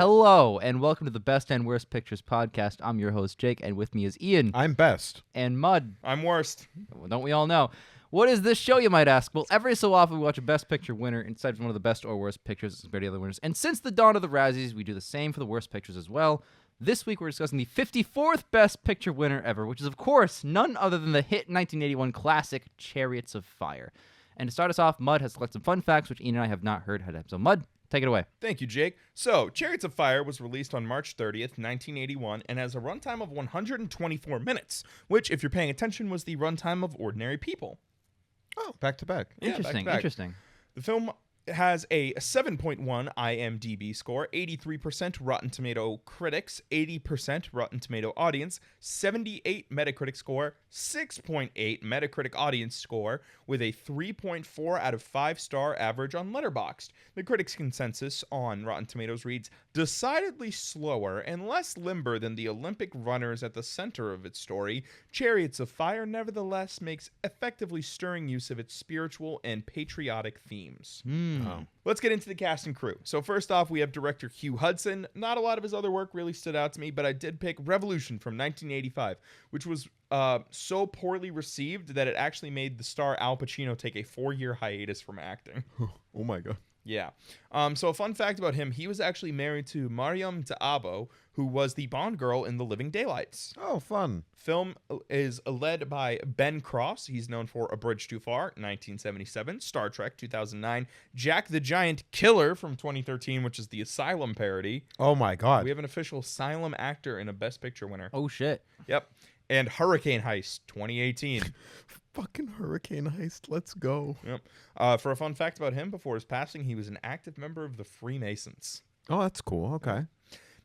Hello, and welcome to the Best and Worst Pictures podcast. I'm your host, Jake, and with me is Ian. I'm best. And Mud. I'm worst. Well, don't we all know? What is this show, you might ask? Well, every so often we watch a Best Picture winner and decide one of the best or worst pictures compared to the other winners. And since the dawn of the Razzies, we do the same for the worst pictures as well. This week we're discussing the 54th Best Picture winner ever, which is, of course, none other than the hit 1981 classic Chariots of Fire. And to start us off, Mud has collected some fun facts, which Ian and I have not heard ahead of time. So, Mud, take it away. Thank you, Jake. So, Chariots of Fire was released on March 30th, 1981, and has a runtime of 124 minutes, which, if you're paying attention, was the runtime of Ordinary People. Oh, back to back. Yeah, Interesting, back-to-back. interesting. The film has a 7.1 IMDb score, 83% Rotten Tomato critics, 80% Rotten Tomato audience, 78 Metacritic score, 6.8 Metacritic audience score, with a 3.4 out of 5-star average on Letterboxd. The critics' consensus on Rotten Tomatoes reads, decidedly slower and less limber than the Olympic runners at the center of its story, Chariots of Fire nevertheless makes effectively stirring use of its spiritual and patriotic themes. Let's get into the cast and crew. So first off, we have director Hugh Hudson. Not a lot of his other work really stood out to me, but I did pick Revolution from 1985, which was so poorly received that it actually made the star Al Pacino take a 4-year hiatus from acting. Oh my god. Yeah. So a fun fact about him, he was actually married to Mariam D'Abo, who was the Bond girl in The Living Daylights. Oh, fun. Film is led by Ben Cross. He's known for A Bridge Too Far, 1977, Star Trek, 2009, Jack the Giant Killer from 2013, which is the Asylum parody. Oh my god. We have an official Asylum actor and a Best Picture winner. Oh, shit. Yep. And Hurricane Heist, 2018. Fucking Hurricane Heist. Let's go. Yep. For a fun fact about him, before his passing, he was an active member of the Freemasons. Oh, that's cool. Okay.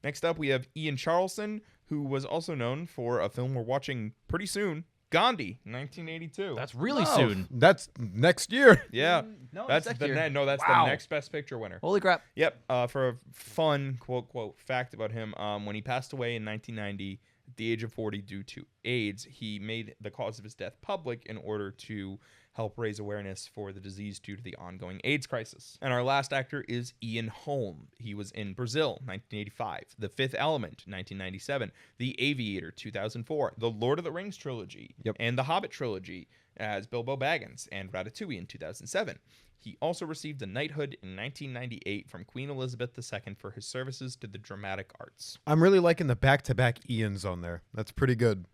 Next up, we have Ian Charleson, who was also known for a film we're watching pretty soon, Gandhi, 1982. That's really soon. That's next year. Yeah. No, That's next the year. that's Wow. the next Best Picture winner. Holy crap. Yep. For a fun quote fact about him, when he passed away in 1990 at the age of 40 due to AIDS, he made the cause of his death public in order to help raise awareness for the disease due to the ongoing AIDS crisis. And our last actor is Ian Holm. He was in Brazil, 1985, The Fifth Element, 1997, The Aviator, 2004, The Lord of the Rings trilogy, and The Hobbit trilogy as Bilbo Baggins, and Ratatouille in 2007. He also received a knighthood in 1998 from Queen Elizabeth II for his services to the dramatic arts. I'm really liking the back-to-back Ians on there. That's pretty good.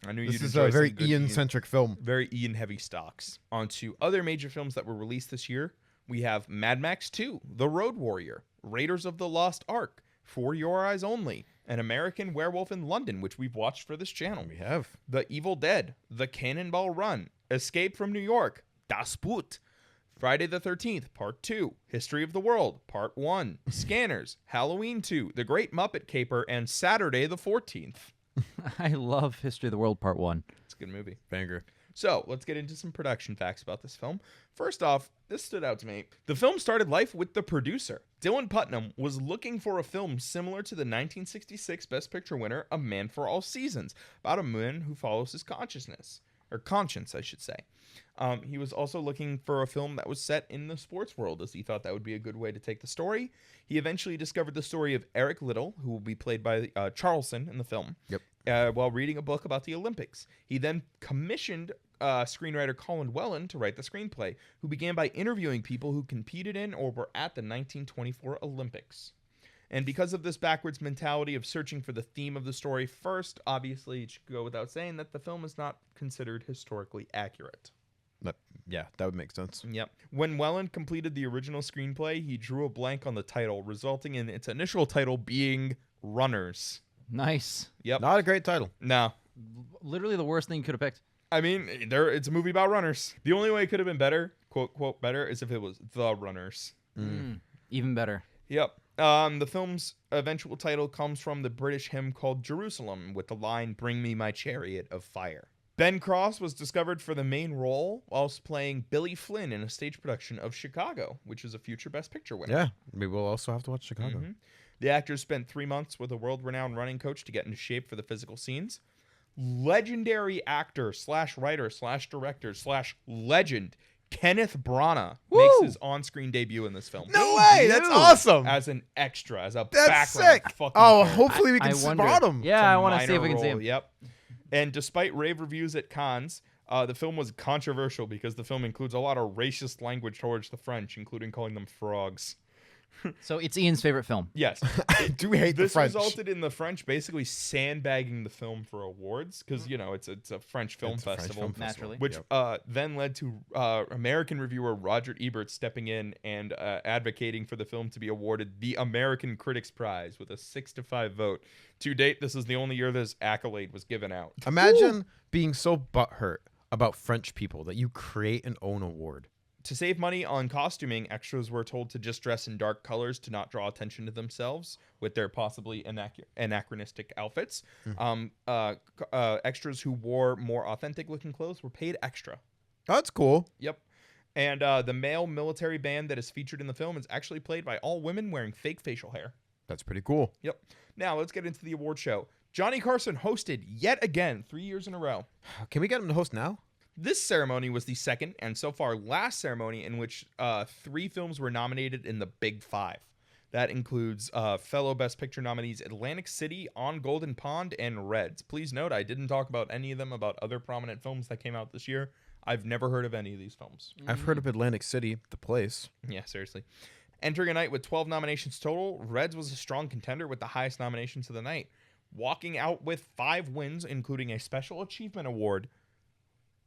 I knew This you'd is enjoy a very some good Ian-centric film. Very Ian-heavy stocks. On to other major films that were released this year. We have Mad Max 2, The Road Warrior, Raiders of the Lost Ark, For Your Eyes Only, An American Werewolf in London, which we've watched for this channel. We have. The Evil Dead, The Cannonball Run, Escape from New York, Das Boot, Friday the 13th, Part 2, History of the World, Part 1, Scanners, Halloween 2, The Great Muppet Caper, and Saturday the 14th. I love History of the World Part 1. It's a good movie. Banger. So, let's get into some production facts about this film. First off, this stood out to me. The film started life with the producer. Dylan Putnam was looking for a film similar to the 1966 Best Picture winner, A Man for All Seasons, about a man who follows his conscience, I should say. He was also looking for a film that was set in the sports world, as he thought that would be a good way to take the story. He eventually discovered the story of Eric Liddell, who will be played by Charleson in the film, while reading a book about the Olympics. He then commissioned screenwriter Colin Whelan to write the screenplay, who began by interviewing people who competed in or were at the 1924 Olympics. And because of this backwards mentality of searching for the theme of the story first, obviously it should go without saying that the film is not considered historically accurate. Yeah, that would make sense. Yep. When Whelan completed the original screenplay, he drew a blank on the title, resulting in its initial title being Runners. Nice. Yep. Not a great title. No. Literally the worst thing you could have picked. I mean, it's a movie about runners. The only way it could have been better, quote, better, is if it was The Runners. Even better. Yep. The film's eventual title comes from the British hymn called Jerusalem, with the line, "Bring me my chariot of fire." Ben Cross was discovered for the main role whilst playing Billy Flynn in a stage production of Chicago, which is a future Best Picture winner. Yeah, we will also have to watch Chicago. The actor spent 3 months with a world-renowned running coach to get into shape for the physical scenes. Legendary actor / writer / director / legend Kenneth Branagh Woo! makes his on-screen debut in this film. No way! That's Debut. awesome. As an extra, as a That's background sick. fucking Oh, character. hopefully we can spot him. Yeah, It's a I want to see if minor we can see role, him. Yep. And despite rave reviews at Cannes, the film was controversial because the film includes a lot of racist language towards the French, including calling them frogs. So it's Ian's favorite film. Yes. I do hate the This French. resulted in the French basically sandbagging the film for awards because, it's a French film It's a French festival. film festival. Naturally. Which then led to American reviewer Roger Ebert stepping in and advocating for the film to be awarded the American Critics Prize with a 6-5 vote. To date, this is the only year this accolade was given out. Imagine being so butthurt about French people that you create an own award. To save money on costuming, extras were told to just dress in dark colors to not draw attention to themselves with their possibly anachronistic outfits. Extras who wore more authentic-looking clothes were paid extra. That's cool. Yep. And the male military band that is featured in the film is actually played by all women wearing fake facial hair. That's pretty cool. Yep. Now, let's get into the award show. Johnny Carson hosted yet again 3 years in a row. Can we get him to host now? This ceremony was the second and so far last ceremony in which 3 films were nominated in the Big Five. That includes fellow Best Picture nominees Atlantic City, On Golden Pond, and Reds. Please note, I didn't talk about any of them about other prominent films that came out this year. I've never heard of any of these films. I've heard of Atlantic City, the place. Yeah, seriously. Entering a night with 12 nominations total, Reds was a strong contender with the highest nominations of the night. Walking out with 5 wins, including a Special Achievement Award,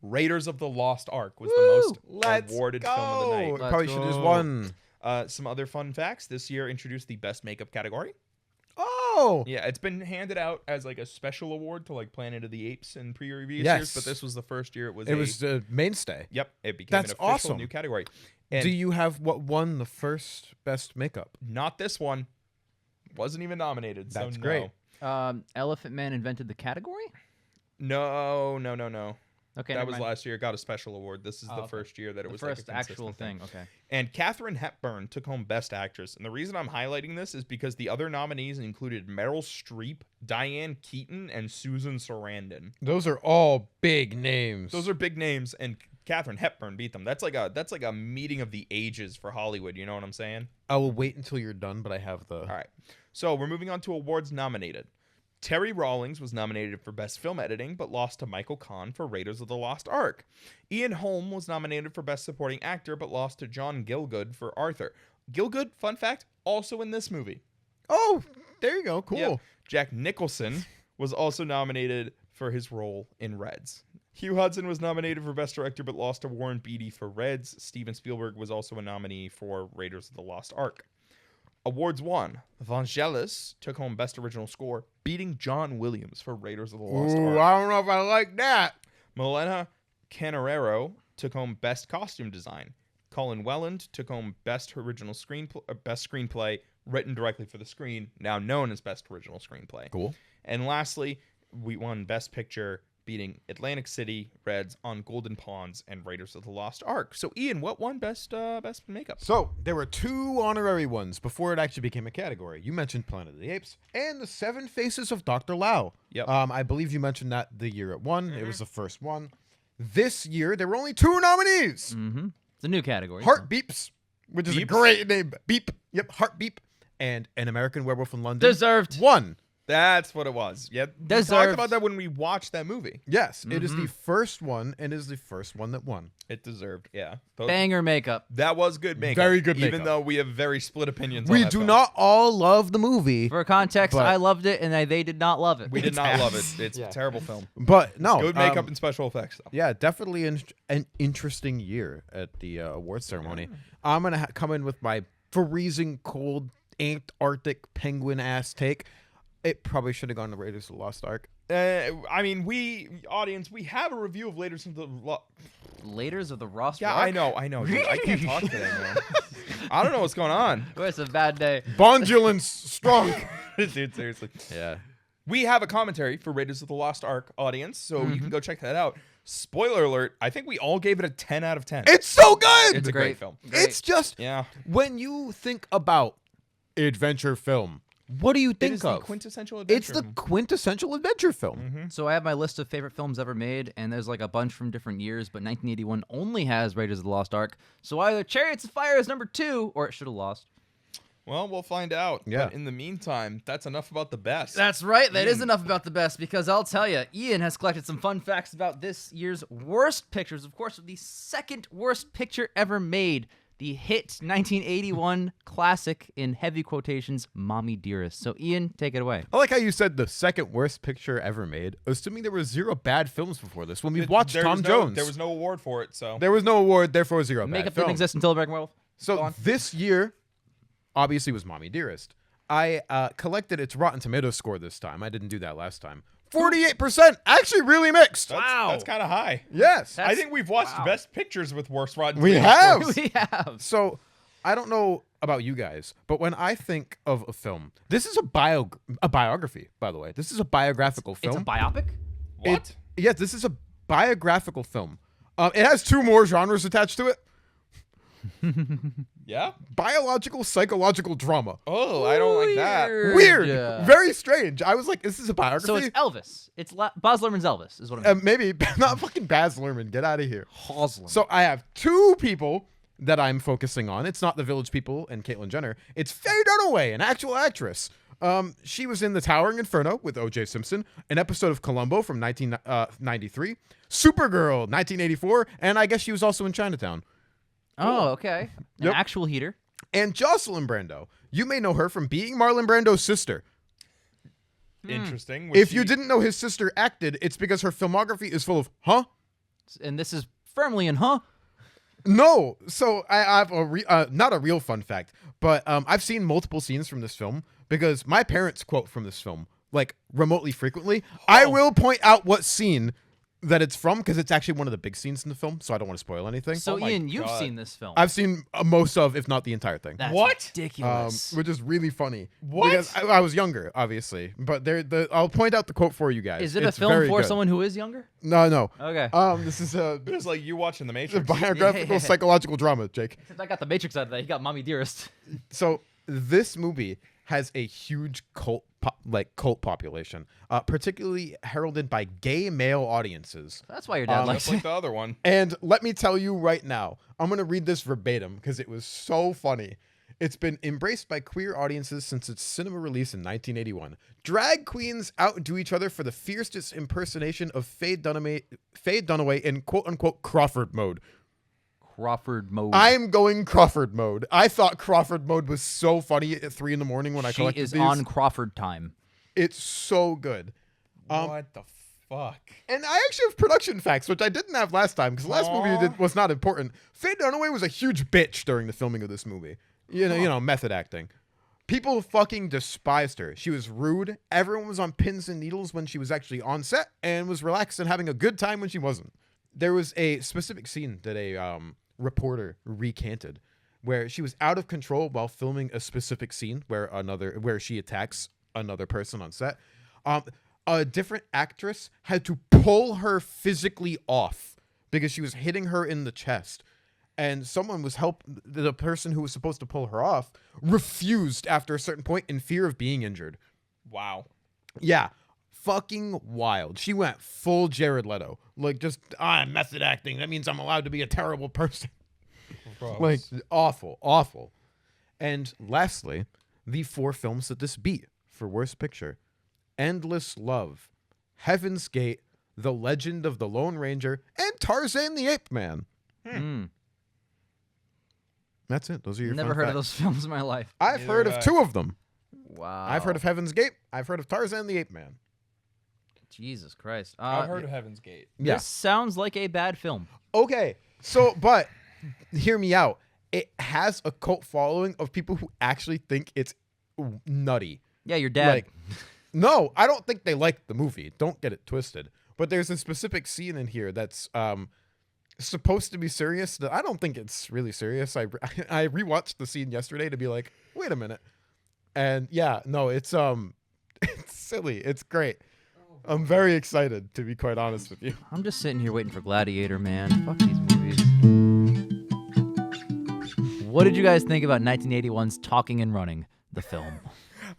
Raiders of the Lost Ark was the most awarded film of the night. Let's Probably should have just go. won. Some other fun facts. This year introduced the Best Makeup category. Oh! Yeah, it's been handed out as like a special award to like Planet of the Apes and previous Yes. years, but this was the first year it was. It was the mainstay. Yep, it became That's an official awesome. new category. And Do you have what won the first best makeup? not this one. Wasn't even nominated. That's so great. Elephant Man invented the category? No. Okay, That never was mind. last year. It got a special award. This is the okay. first year that it The was first like a actual consistent thing. Okay. And Katharine Hepburn took home Best Actress. And the reason I'm highlighting this is because the other nominees included Meryl Streep, Diane Keaton, and Susan Sarandon. Those are all big names. Those are big names, and Katharine Hepburn beat them. That's like a meeting of the ages for Hollywood. You know what I'm saying? I will wait until you're done, but I have the. All right. So we're moving on to awards nominated. Terry Rawlings was nominated for Best Film Editing, but lost to Michael Kahn for Raiders of the Lost Ark. Ian Holm was nominated for Best Supporting Actor, but lost to John Gielgud for Arthur. Gielgud, fun fact, also in this movie. Oh, there you go. Cool. Yep. Jack Nicholson was also nominated for his role in Reds. Hugh Hudson was nominated for Best Director, but lost to Warren Beatty for Reds. Steven Spielberg was also a nominee for Raiders of the Lost Ark. Awards won. Vangelis took home Best Original Score, beating John Williams for Raiders of the Lost Ooh, Ark. I don't know if I like that. Milena Canarero took home Best Costume Design. Colin Welland took home Best Screenplay, written directly for the screen, now known as Best Original Screenplay. Cool. And lastly, we won Best Picture, beating Atlantic City, Reds, On Golden Ponds, and Raiders of the Lost Ark. So, Ian, what won Best Makeup? So there were 2 honorary ones before it actually became a category. You mentioned Planet of the Apes and The 7 Faces of Dr. Lao. Yep. I believe you mentioned that the year it won. It was the first one. This year there were only 2 nominees. Mm-hmm. It's a new category. Heart Beeps, which is a Beeps? great name. Beep. Yep. Heart Beep. And An American Werewolf in London. Deserved. Won. That's what it was. Yeah, we Deserved. talked about that when we watched that movie. Yes, it is the first one, and is the first one that won. It deserved, yeah. Banger makeup. That was good makeup. Very good Even makeup. though we have very split opinions on We that do film. not all love the movie, For context, But- I loved it, and they did not love it. We did It's not love ass. it. It's Yeah. a terrible film. but no. Good makeup and special effects, though. Yeah, definitely an interesting year at the awards ceremony. I'm going to come in with my freezing cold Antarctic penguin ass take. It probably should have gone to Raiders of the Lost Ark. I mean, we have a review of Raiders of the Laters of the Ross Yeah, Rock? I know. Dude. I can't talk today, man. I don't know what's going on. Boy, it's a bad day. Bondulance strong. Dude, seriously. Yeah. We have a commentary for Raiders of the Lost Ark audience, so you can go check that out. Spoiler alert, I think we all gave it a 10 out of 10. It's so good. It's a great film. Great. It's just Yeah. when you think about adventure film, What do you It think is the of? quintessential adventure. It's the quintessential adventure film. So I have my list of favorite films ever made, and there's like a bunch from different years, but 1981 only has Raiders of the Lost Ark. So either Chariots of Fire is number 2, or it should have lost. Well, we'll find out. Yeah. But in the meantime, that's enough about the best. That's right. That is Ian. enough about the best, because I'll tell you, Ian has collected some fun facts about this year's worst pictures. Of course, the second worst picture ever made, the hit 1981 classic, in heavy quotations, Mommy Dearest. So Ian, take it away. I like how you said the second worst picture ever made, assuming there were 0 bad films before this. When we watched There Tom was Jones, there was no award for it, so. there was no award, therefore 0 bad Makeup films. didn't exist until American Werewolf. Go So on. this year, obviously, was Mommy Dearest. I collected its Rotten Tomatoes score this time. I didn't do that last time. 48%, actually really mixed. That's kind of high. Yes, I think we've watched Best Pictures with worst Rotten we Tomatoes have. scores. We have. So I don't know about you guys, but when I think of a film, this is a biography, by the way. This is a biographical film. It's a biopic? What? Yes, this is a biographical film. It has 2 more genres attached to it. Yeah? Biological, psychological drama. Oh, I don't like that. Weird. Very strange. I was like, this is a biography? So it's Elvis. It's Baz Luhrmann's Elvis, is what I mean. Maybe, not fucking Baz Luhrmann. Get out of here. Hoslam. So I have 2 people that I'm focusing on. It's not the Village People and Caitlyn Jenner. It's Faye Dunaway, an actual actress. She was in The Towering Inferno with O.J. Simpson, an episode of Columbo from 1993, Supergirl, 1984, and I guess she was also in Chinatown. Oh, okay. An Yep. actual heater. And Jocelyn Brando. You may know her from being Marlon Brando's sister. Interesting. Was If you she- didn't know his sister acted, it's because her filmography is full of, huh? And this is firmly in, huh? No. So I have not a real fun fact, but I've seen multiple scenes from this film because my parents quote from this film like remotely frequently. I will point out what scene that it's from because it's actually one of the big scenes in the film, so I don't want to spoil anything. So, Oh my Ian, you've God. seen this film. I've seen most of, if not the entire thing. That's What? ridiculous. Which is really funny. What? Because I was younger, obviously, but I'll point out the quote for you guys. Is it a It's film very for good. someone who is younger? No. Okay. This is a It was like you watching The a Matrix. biographical Yeah. psychological drama, Jake. Except I got the Matrix out of that. He got Mommy Dearest. So this movie has a huge cult population, particularly heralded by gay male audiences. That's why your dad likes Just it. like the other one. And let me tell you right now, I'm going to read this verbatim because it was so funny. It's been embraced by queer audiences since its cinema release in 1981. Drag queens outdo each other for the fiercest impersonation of Faye Dunaway in quote-unquote Crawford mode. Crawford mode. I'm going Crawford mode. I thought Crawford mode was so funny at 3 a.m. when I She collected is these. on Crawford time. It's so good. What the fuck? And I actually have production facts, which I didn't have last time because the last movie Aw. was not important. Faye Dunaway was a huge bitch during the filming of this movie. You know, method acting. People fucking despised her. She was rude. Everyone was on pins and needles when she was actually on set and was relaxed and having a good time when she wasn't. There was a specific scene that a reporter recanted where she was out of control while filming a specific scene where she attacks another person on set. A different actress had to pull her physically off because she was hitting her in the chest. And someone was the person who was supposed to pull her off refused after a certain point in fear of being injured. Wow. Yeah. Fucking wild. She went full Jared Leto. Like, just, I'm method acting. That means I'm allowed to be a terrible person. Gross. Like, awful, awful. And lastly, the 4 films that this beat for Worst Picture: Endless Love, Heaven's Gate, The Legend of the Lone Ranger, and Tarzan the Ape Man. That's it. Those are your Never fun heard of facts. those films in my life. I've Neither heard have of I. 2 of them. Wow. I've heard of Heaven's Gate. I've heard of Tarzan the Ape Man. Jesus Christ. I've heard of Heaven's Gate. Yeah. This sounds like a bad film. Okay. So, but hear me out. It has a cult following of people who actually think it's nutty. Yeah, your dad. Like, no, I don't think they like the movie. Don't get it twisted. But there's a specific scene in here that's supposed to be serious that I don't think it's really serious. I rewatched the scene yesterday to be like, wait a minute. And yeah, no, it's it's silly. It's great. I'm very excited, to be quite honest with you. I'm just sitting here waiting for Gladiator, man. Fuck these movies. What did you guys think about 1981's Talking and Running, the film?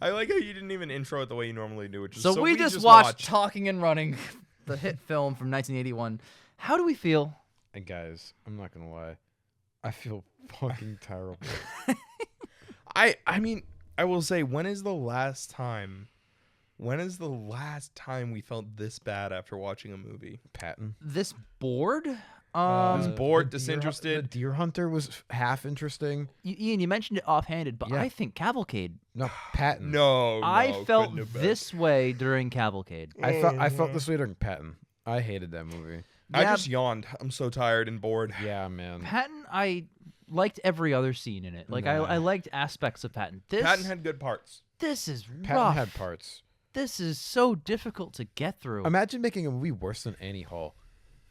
I like how you didn't even intro it the way you normally do, which is So we just watched watched Talking and Running, the hit film from 1981. How do we feel? And guys, I'm not gonna lie, I feel fucking terrible. I mean, I will say, when is the last time we felt this bad after watching a movie? Patton. This bored? Bored, The disinterested. Deer Hunter was half interesting. Ian, you mentioned it offhanded, but Yeah. I think Cavalcade. No, Patton. No, I felt couldn't have been. this way during Cavalcade. I felt this way during Patton. I hated that movie. I Yeah. just yawned. I'm so tired and bored. Yeah, man. Patton, I liked every other scene in it. Like Nah. I liked aspects of Patton. Patton had good parts. This is Patton rough. had parts. This is so difficult to get through. Imagine making a movie worse than Annie Hall.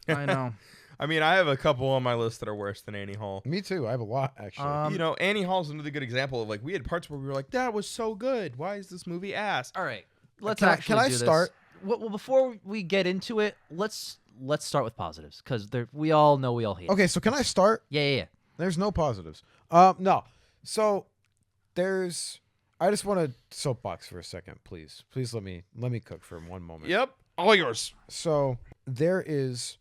I know. I mean, I have a couple on my list that are worse than Annie Hall. Me too. I have a lot actually. You know, Annie Hall's another good example of, like, we had parts where we were like, that was so good. Why is this movie ass? All right, let's Can I- actually can I do this. start? Well, before we get into it, let's start with positives because we all know we all hate. it. Okay, so can I start? Yeah. There's no positives. No. So there's. I just want to soapbox for a second, please. Please let me cook for 1 moment. Yep. All yours. So there is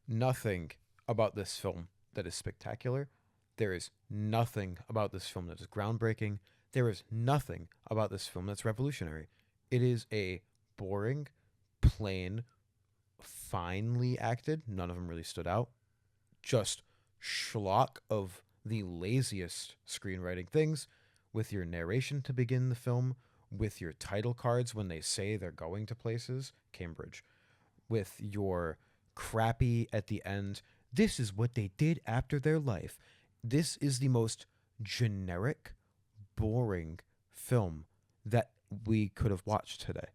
nothing about this film that is spectacular. There is nothing about this film that is groundbreaking. There is nothing about this film that's revolutionary. It is a boring, plain, finely acted. None of them really stood out. Just schlock of the laziest screenwriting things, with your narration to begin the film, with your title cards when they say they're going to places, Cambridge, with your crappy at the end, this is what they did after their life. This is the most generic, boring film that we could have watched today.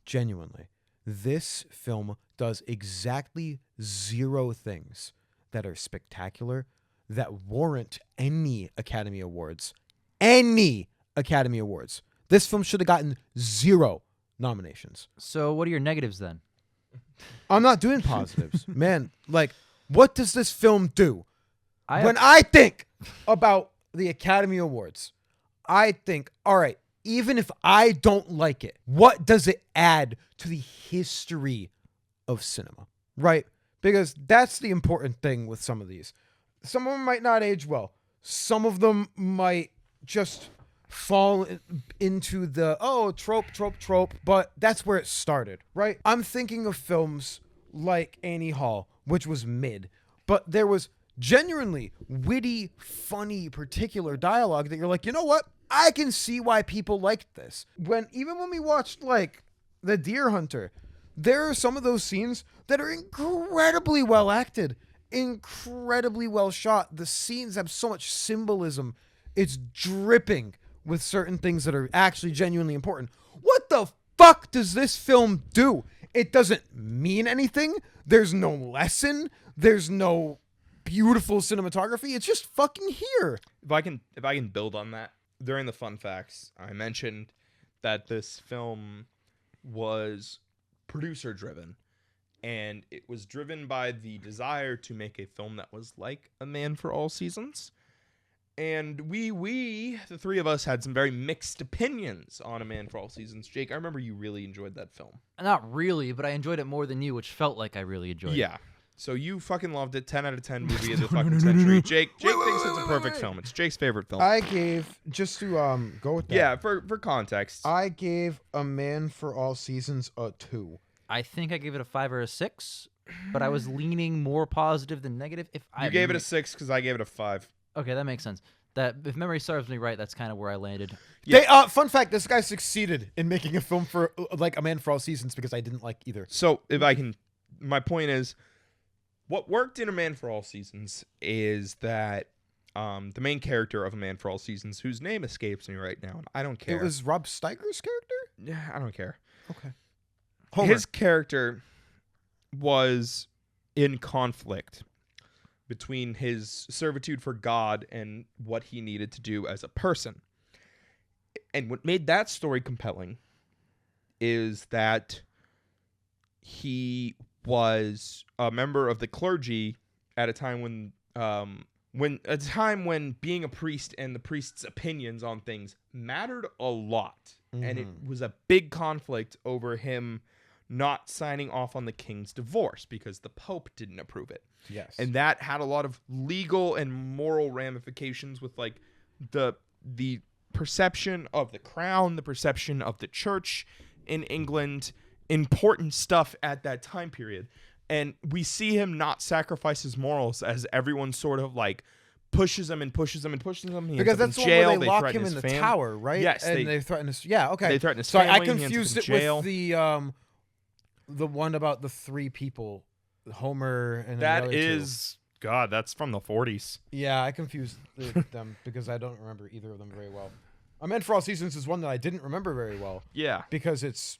Genuinely. This film does exactly 0 things that are spectacular, that warrant any Academy Awards. Any Academy Awards. This film should have gotten 0 nominations. So what are your negatives then? I'm not doing positives. Man, like, what does this film do? I When I think about the Academy Awards, I think, all right, even if I don't like it, what does it add to the history of cinema? Right? Because that's the important thing with some of these. Some of them might not age well. Some of them might just fall into the, trope, but that's where it started, right? I'm thinking of films like Annie Hall, which was mid, but there was genuinely witty, funny, particular dialogue that you're like, you know what? I can see why people liked this. Even when we watched, like, The Deer Hunter, there are some of those scenes that are incredibly well acted, incredibly well shot. The scenes have so much symbolism. It's dripping with certain things that are actually genuinely important. What the fuck does this film do? It doesn't mean anything. There's no lesson. There's no beautiful cinematography. It's just fucking here. If I can build on that, during the fun facts, I mentioned that this film was producer driven, and it was driven by the desire to make a film that was like A Man for All Seasons. And we, the three of us, had some very mixed opinions on A Man for All Seasons. Jake, I remember you really enjoyed that film. Not really, but I enjoyed it more than you, which felt like I really enjoyed it. Yeah. So you fucking loved it. 10 out of 10 movie of the fucking century. Jake thinks it's a perfect film. It's Jake's favorite film. I gave, just to go with that. Yeah, for context. I gave A Man for All Seasons a 2. I think I gave it a 5 or a 6, but I was leaning more positive than negative. You gave it a 6 because I gave it a 5. Okay, that makes sense. That if memory serves me right, that's kind of where I landed. Yeah. Fun fact, this guy succeeded in making a film for like A Man for All Seasons because I didn't like either. So if I can, my point is, what worked in A Man for All Seasons is that the main character of A Man for All Seasons, whose name escapes me right now, and I don't care. It was Rob Steiger's character? Yeah, I don't care. Okay. His character was in conflict between his servitude for God and what he needed to do as a person. And what made that story compelling is that he was a member of the clergy at a time when when a time when being a priest and the priest's opinions on things mattered a lot. And it was a big conflict over him not signing off on the king's divorce because the Pope didn't approve it. Yes. And that had a lot of legal and moral ramifications with like the perception of the crown, the perception of the church in England, important stuff at that time period. And we see him not sacrifice his morals as everyone sort of like pushes him and pushes him and pushes him. He Because ends that's up the in one jail. where they lock threaten him his in the fam- tower, right? Yes, and they threaten his. Yeah, okay. They threaten his so family. I he ends up confused in it jail. with the one about the 3 people, Homer and the That other is, God, that's from the 40s. 2. Yeah, I confused them because I don't remember either of them very well. A Man for All Seasons is one that I didn't remember very well Yeah. because it's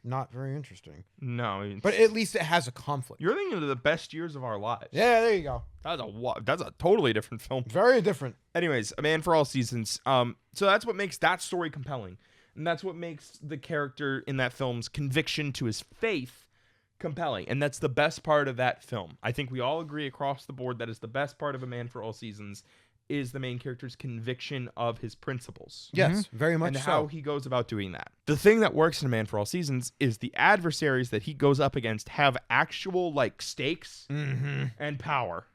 not very interesting. No. I mean, But at least it has a conflict. you're thinking of the best years of our lives. Yeah, there you go. That's a totally different film. Very different. Anyways, A Man for All Seasons. So that's what makes that story compelling. And that's what makes the character in that film's conviction to his faith compelling. And that's the best part of that film. I think we all agree across the board that is the best part of A Man for All Seasons is the main character's conviction of his principles. Yes, very much And so. how he goes about doing that. The thing that works in A Man for All Seasons is the adversaries that he goes up against have actual like stakes and power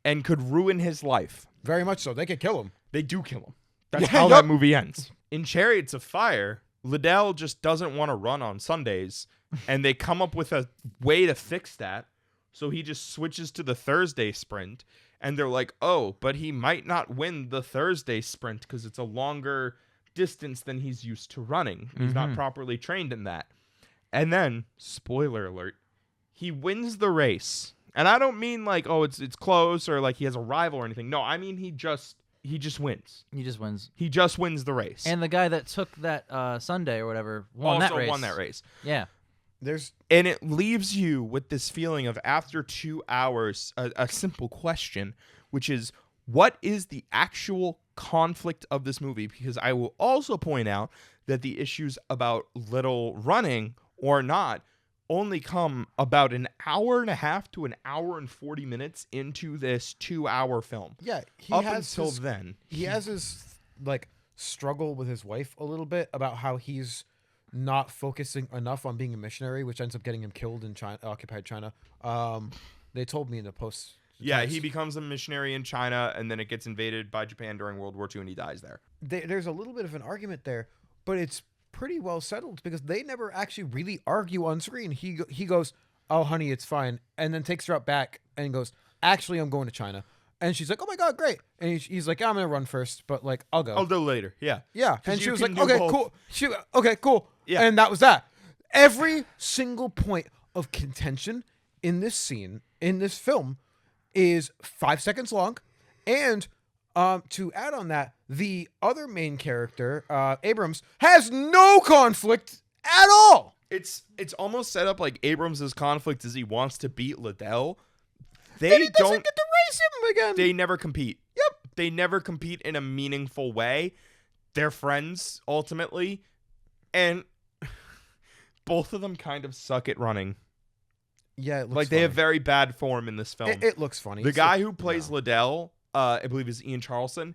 and could ruin his life. Very much so. They could kill him. They do kill him. That's Yeah, how yup. that movie ends. In Chariots of Fire, Liddell just doesn't want to run on Sundays, and they come up with a way to fix that. So he just switches to the Thursday sprint, and they're like, oh, but he might not win the Thursday sprint because it's a longer distance than he's used to running. He's not properly trained in that. And then, spoiler alert, he wins the race. And I don't mean like, oh, it's close or like he has a rival or anything. No, I mean he just wins. He just wins. He just wins the race. And the guy that took that Sunday or whatever won also that race. won that race. Yeah. And it leaves you with this feeling of after 2 hours, a simple question, which is, what is the actual conflict of this movie? Because I will also point out that the issues about Little running or not only come about an hour and a half to an hour and 40 minutes into this 2-hour film. Yeah, he Up has until his, then. he has his like struggle with his wife a little bit about how he's not focusing enough on being a missionary, which ends up getting him killed in China, occupied China. They told me in the post. Yeah, he becomes a missionary in China, and then it gets invaded by Japan during World War II, and he dies there. There's a little bit of an argument there, but it's pretty well settled because they never actually really argue on screen. He goes, "Oh, honey, it's fine," and then takes her out back and goes, "Actually, I'm going to China." And she's like, "Oh my god, great!" And he's like, "I'm gonna run first, but like, I'll go." I'll do later. Yeah. Yeah, 'Cause and she you was can like, do "Okay, both. cool." Okay, cool. Yeah. And that was that. Every single point of contention in this scene, in this film, is 5 seconds long. And to add on that, the other main character, Abrams, has no conflict at all. It's almost set up like Abrams' conflict is he wants to beat Liddell. And They he doesn't don't. get to race him again. They never compete. Yep. They never compete in a meaningful way. They're friends ultimately, and both of them kind of suck at running. Yeah, it looks Like they have very bad form in this film. It looks funny. The It's guy like- who plays no. Liddell, I believe is Ian Charleston.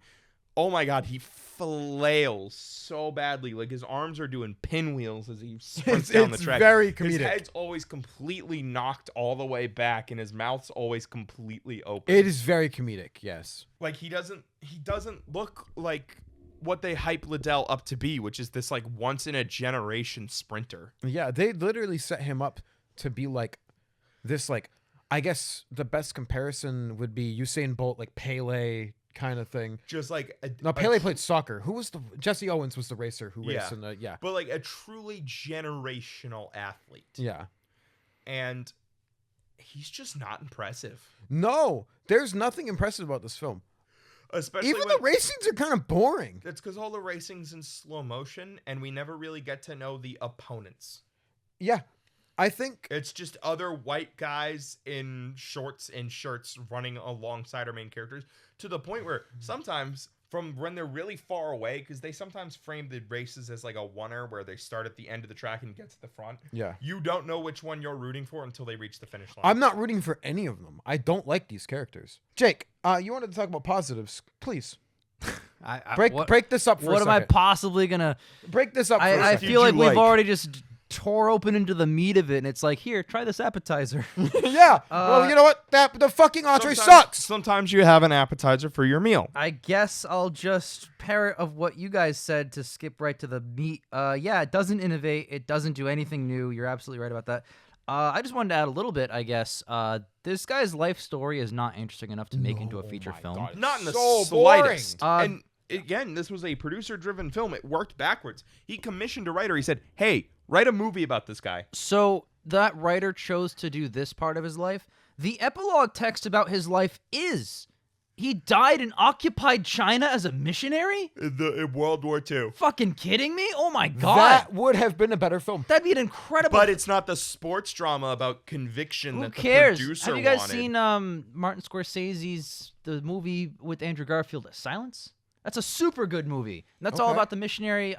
Oh my god, he flails so badly. Like his arms are doing pinwheels as he sprints down the it's track. very His comedic. head's always completely knocked all the way back, and his mouth's always completely open. It is very comedic, yes. Like he doesn't look like what they hype Liddell up to be, which is this like once in a generation sprinter. Yeah, they literally set him up to be like this, like, I guess the best comparison would be Usain Bolt, like Pele kind of thing. Just like No, Pele played soccer. Who was Jesse Owens was the racer who raced Yeah. in the, but like a truly generational athlete. yeah. And he's just not impressive. No, there's nothing impressive about this film. Especially Even when the racings are kind of boring. that's because all the racing's in slow motion and we never really get to know the opponents. Yeah, I think It's just other white guys in shorts and shirts running alongside our main characters to the point where sometimes from when they're really far away, because they sometimes frame the races as like a oneer where they start at the end of the track and get to the front. Yeah. You don't know which one you're rooting for until they reach the finish line. I'm not rooting for any of them. I don't like these characters. Jake, you wanted to talk about positives. Please. Break this up for a What second. am I possibly going to... Break this up for a I second. feel like we've already just tore open into the meat of it, and it's like, here, try this appetizer. Yeah. Well, you know what? The fucking entree Sometimes- sucks. Sometimes you have an appetizer for your meal. I guess I'll just parrot of what you guys said to skip right to the meat. Yeah, it doesn't innovate. It doesn't do anything new. You're absolutely right about that. I just wanted to add a little bit, I guess. This guy's life story is not interesting enough to make into a feature film. God. Not in the So slightest. boring. And again, this was a producer-driven film. It worked backwards. He commissioned a writer. He said, hey, write a movie about this guy. So that writer chose to do this part of his life. The epilogue text about his life is he died in occupied China as a missionary? In World War II. Fucking kidding me? Oh my god. That would have been a better film. That'd be an incredible... But it's not the sports drama about conviction Who that cares? the producer Have you guys wanted. seen Martin Scorsese's the movie with Andrew Garfield, Silence? That's a super good movie. And that's all Okay. about the missionary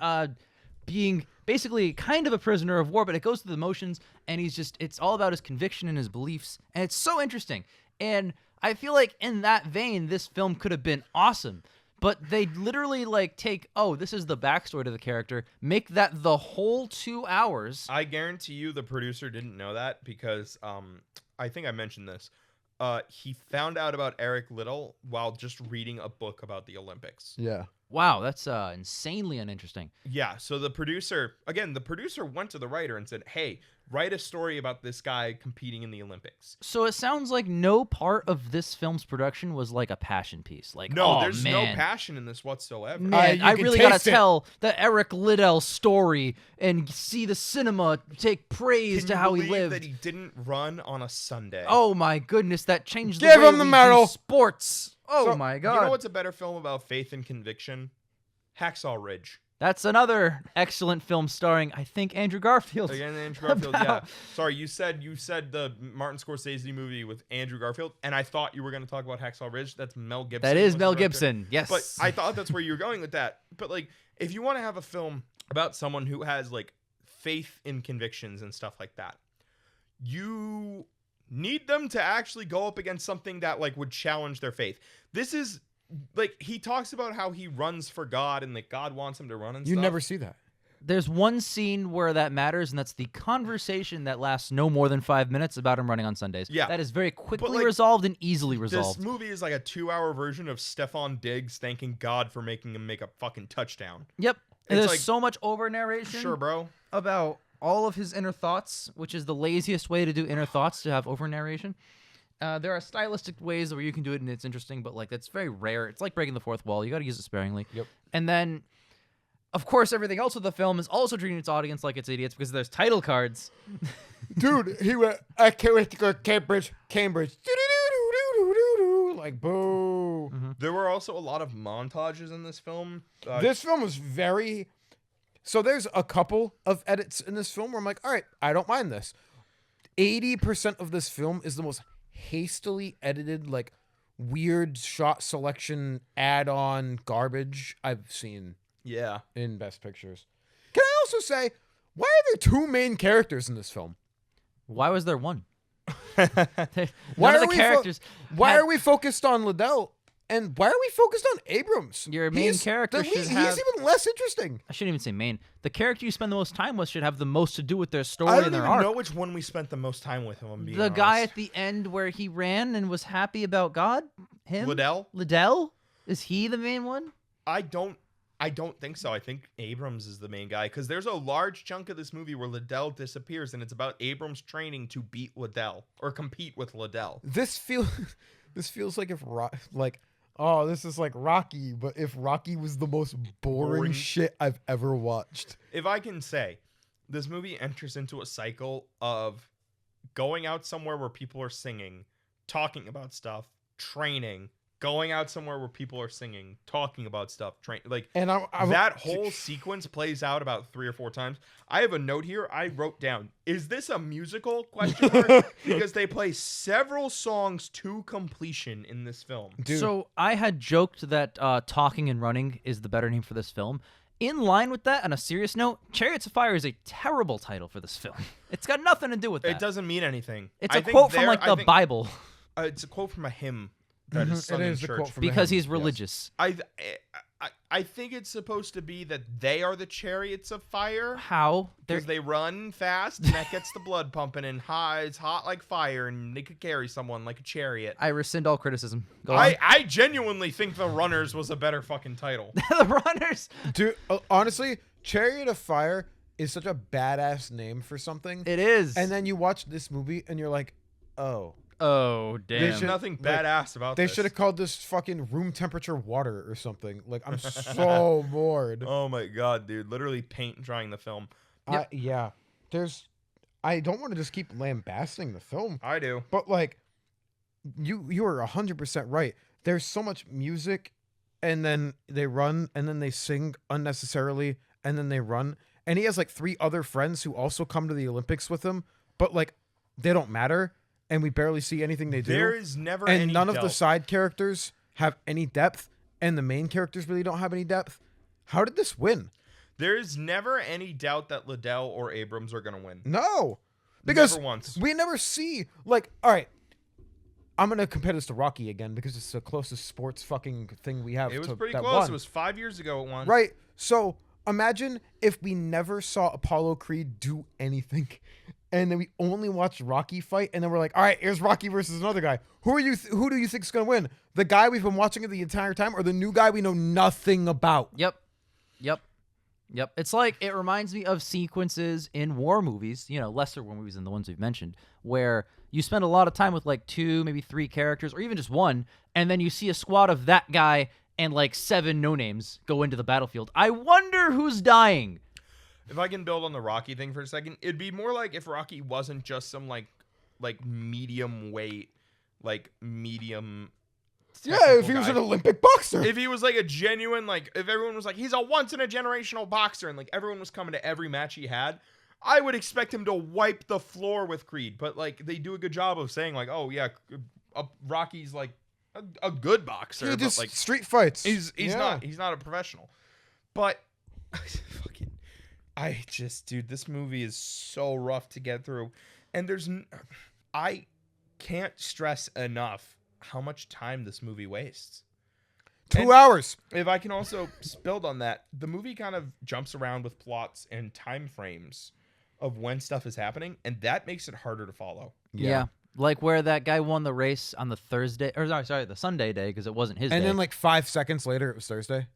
being basically kind of a prisoner of war, but it goes through the motions, and it's all about his conviction and his beliefs, and it's so interesting. And I feel like in that vein, this film could have been awesome. But they literally take, this is the backstory to the character, make that the whole 2 hours. I guarantee you the producer didn't know that because I think I mentioned this. He found out about Eric Liddell while just reading a book about the Olympics. Yeah. Wow, that's insanely uninteresting. Yeah, so the producer went to the writer and said, hey, write a story about this guy competing in the Olympics. So it sounds like no part of this film's production was like a passion piece. Like, No, oh, there's man. no passion in this whatsoever. Man, You I can really gotta taste it. tell the Eric Liddell story and see the cinema take praise Can to you how he believe lived. that he didn't run on a Sunday? Oh my goodness, that changed Give the way him the we medal. do sports. Oh So, my god. You know what's a better film about faith and conviction? Hacksaw Ridge. That's another excellent film starring, I think, Andrew Garfield. Again, Andrew Garfield. Yeah. About- Sorry, you said the Martin Scorsese movie with Andrew Garfield, and I thought you were going to talk about Hacksaw Ridge. That's Mel Gibson. That is was the Mel director. Gibson. Yes. But I thought that's where you were going with that. But if you want to have a film about someone who has faith in convictions and stuff like that, you need them to actually go up against something that would challenge their faith. This is he talks about how he runs for God and that God wants him to run and You stuff. never see that. There's one scene where that matters, and that's the conversation that lasts no more than 5 minutes about him running on Sundays. Yeah. That is very quickly like, resolved and easily This resolved. movie is like a 2-hour version of Stefan Diggs thanking God for making him make a fucking touchdown. Yep. And It's there's so much over narration Sure, bro. about all of his inner thoughts, which is the laziest way to do inner thoughts, to have over narration. There are stylistic ways where you can do it and it's interesting, but that's very rare. It's like breaking the fourth wall. You got to use it sparingly. Yep. And then, of course, everything else with the film is also treating its audience like it's idiots because there's title cards. Dude, he went, I can't wait to go to Cambridge. Like, boo. There were also a lot of montages in this film. This film was very... So there's a couple of edits in this film where I'm like, all right, I don't mind this. 80% of this film is the most hastily edited, weird shot selection add-on garbage I've seen Yeah. in Best Pictures. Can I also say, why are there two main characters in this film? Why was there one? Why None of are the we characters. Why had- are we focused on Liddell? And why are we focused on Abrams? Your main character should he's have- even less interesting. I shouldn't even say main. The character you spend the most time with should have the most to do with their story I don't and their even arc. know which one we spent the most time with, if I'm being The honest. guy at the end where he ran and was happy about God? Him? Liddell? Liddell? Is he the main one? I don't think so. I think Abrams is the main guy because there's a large chunk of this movie where Liddell disappears, and it's about Abrams training to beat Liddell or compete with Liddell. This feels like if this is like Rocky, but if Rocky was the most boring shit I've ever watched. If I can say, this movie enters into a cycle of going out somewhere where people are singing, talking about stuff, training, going out somewhere where people are singing, talking about stuff, like And that whole sequence plays out about 3 or 4 times. I have a note here. I wrote down, "Is this a musical?" question mark? Because they play several songs to completion in this film. Dude. So I had joked that Talking and Running is the better name for this film. In line with that, on a serious note, Chariots of Fire is a terrible title for this film. It's got nothing to do with that. It doesn't mean anything. It's I a think quote from there- like I the think- Bible It's a quote from a hymn that is sung It in is the church. quote from because him, he's yes. religious. I think it's supposed to be that they are the Chariots of Fire. How? Because they run fast, and that gets the blood pumping, and it's hot like fire, and they could carry someone like a chariot. I rescind all criticism. Go on. I genuinely think The Runners was a better fucking title. The Runners. Dude, honestly, Chariot of Fire is such a badass name for something. It is. And then you watch this movie and you're like, oh. oh damn. There's nothing badass about They this. should have called this fucking room temperature water or something. Like, I'm so bored. Oh my god, dude. Literally paint drying the film. Yeah. I don't want to just keep lambasting the film, I do. but like, you are 100% right. There's so much music, and then they run, and then they sing unnecessarily, and then they run. And he has like 3 other friends who also come to the Olympics with him, but like, they don't matter, and we barely see anything they do. There is never And any none of the doubt. side characters have any depth, and the main characters really don't have any depth. How did this win? There is never any doubt that Liddell or Abrams are going to win. No, because Never once. we never see, like, all right, I'm gonna compare this to Rocky again because it's the closest sports fucking thing we have. It was to pretty that close. won. It was 5 years ago it won. Right. So imagine if we never saw Apollo Creed do anything, and then we only watched Rocky fight, and then we're like, all right, here's Rocky versus another guy. Who do you think is gonna win? The guy we've been watching it the entire time, or the new guy we know nothing about? Yep. It's like, it reminds me of sequences in war movies, lesser war movies than the ones we've mentioned, where you spend a lot of time with like 2, maybe 3 characters, or even just one, and then you see a squad of that guy and like 7 no-names go into the battlefield. I wonder who's dying. If I can build on the Rocky thing for a second, it'd be more like if Rocky wasn't just some like medium weight, like medium. Yeah, if technical he was guy. an Olympic boxer. If he was like a genuine, like if everyone was like, he's a once in a generational boxer, and like everyone was coming to every match he had, I would expect him to wipe the floor with Creed. But like they do a good job of saying like, oh yeah, Rocky's like a good boxer. He but just like street fights. he's Yeah. not a professional. But dude, this movie is so rough to get through, and I can't stress enough how much time this movie wastes. 2 hours. If I can also build on that, the movie kind of jumps around with plots and time frames of when stuff is happening, and that makes it harder to follow. Yeah. Like where that guy won the race on the Thursday, or sorry, the Sunday day, because it wasn't his And day. then like 5 seconds later, it was Thursday.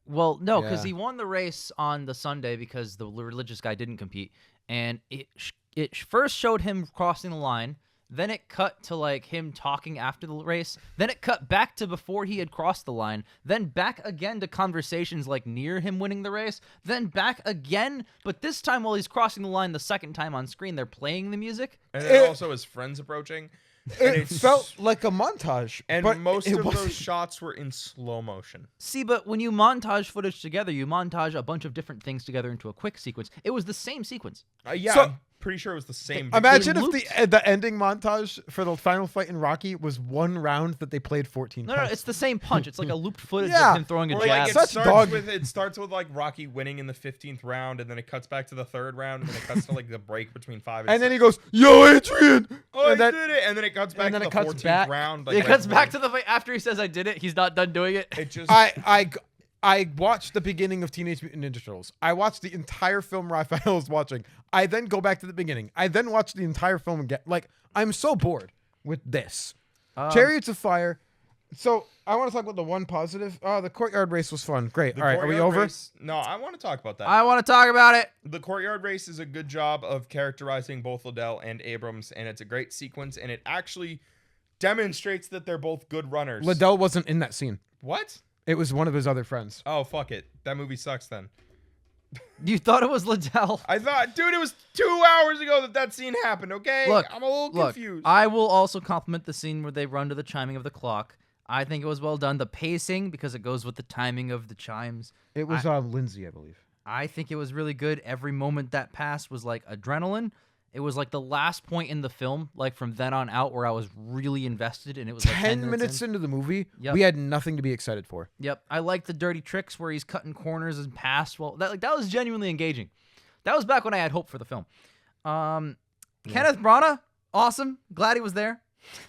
Well, no, because Yeah. he won the race on the Sunday because the religious guy didn't compete, and it first showed him crossing the line. Then it cut to like him talking after the race. Then it cut back to before he had crossed the line. Then back again to conversations like near him winning the race. Then back again, but this time while he's crossing the line the second time on screen, they're playing the music. And then It- also his friends approaching. It felt like a montage, And but most it of wasn't. those shots were in slow motion. See, but when you montage footage together, you montage a bunch of different things together into a quick sequence. It was the same sequence. Yeah, So- I'm pretty sure it was the same. Imagine if looped. the ending montage for the final fight in Rocky was one round that they played 14 No, times. it's the same punch. It's like a looped footage Yeah. of him throwing a Or jab. like Such dog- it starts with like Rocky winning in the 15th round, and then it cuts back to the 3rd round, and then it cuts to like the break between 5 and then 6. he goes, "Yo, Adrian!" Oh, and I then, did it, and then it cuts back then to it the cuts 14th back. round. It cuts back to the fight after he says, "I did it." He's not done doing it. It just I watched the beginning of Teenage Mutant Ninja Turtles. I watched the entire film Raphael was watching. I then go back to the beginning. I then watch the entire film again. Like, I'm so bored with this. Chariots of Fire. So I want to talk about the one positive. The courtyard race was fun. Great. the All right, are we courtyard over? race- No, I want to talk about that. I want to talk about it. The courtyard race is a good job of characterizing both Liddell and Abrams, and it's a great sequence, and it actually demonstrates that they're both good runners. Liddell wasn't in that scene. What? It was one of his other friends. Oh, fuck it. That movie sucks then. You thought it was Liddell. I thought, dude, it was 2 hours ago that scene happened, okay? Look, I'm a little confused. I will also compliment the scene where they run to the chiming of the clock. I think it was well done. The pacing, because it goes with the timing of the chimes. It was Lindsay, I believe. I think it was really good. Every moment that passed was like adrenaline. It was like the last point in the film, like from then on out, where I was really invested, and it was like 10 minutes into the movie, Yep. we had nothing to be excited for. Yep, I like the dirty tricks where he's cutting corners and past. Well, that was genuinely engaging. That was back when I had hope for the film. Kenneth Branagh, awesome. Glad he was there.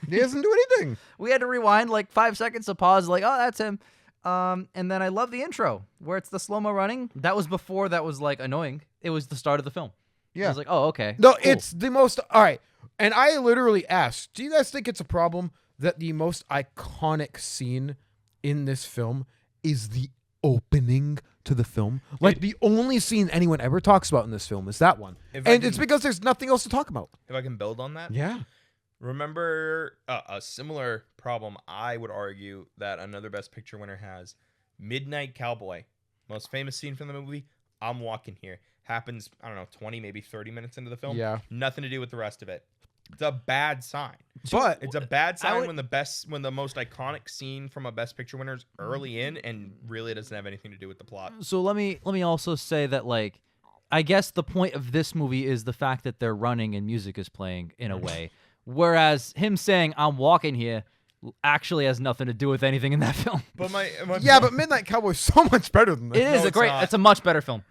He doesn't do anything. We had to rewind like 5 seconds to pause, like, oh, that's him. And then I love the intro where it's the slow-mo running. That was before that was like annoying. It was the start of the film. Yeah. I was like, oh, okay. No, cool. it's the most. All right. And I literally asked, do you guys think it's a problem that the most iconic scene in this film is the opening to the film? Like, the only scene anyone ever talks about in this film is that one. And it's because there's nothing else to talk about. If I can build on that. Yeah. Remember a similar problem, I would argue, that another Best Picture winner has. Midnight Cowboy. Most famous scene from the movie, I'm Walking Here. Happens, I don't know, 20, maybe 30 minutes into the film. Yeah. Nothing to do with the rest of it. It's a bad sign. But It's a bad sign when the most iconic scene from a Best Picture winner is early in and really doesn't have anything to do with the plot. So let me also say that, like, I guess the point of this movie is the fact that they're running and music is playing in a way. Whereas him saying, I'm walking here, actually has nothing to do with anything in that film. But but Midnight Cowboy is so much better than that. It is it's not. it's a much better film.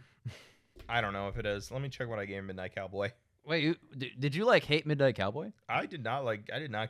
I don't know if it is. Let me check what I gave Midnight Cowboy. Wait, did you like hate Midnight Cowboy? I did not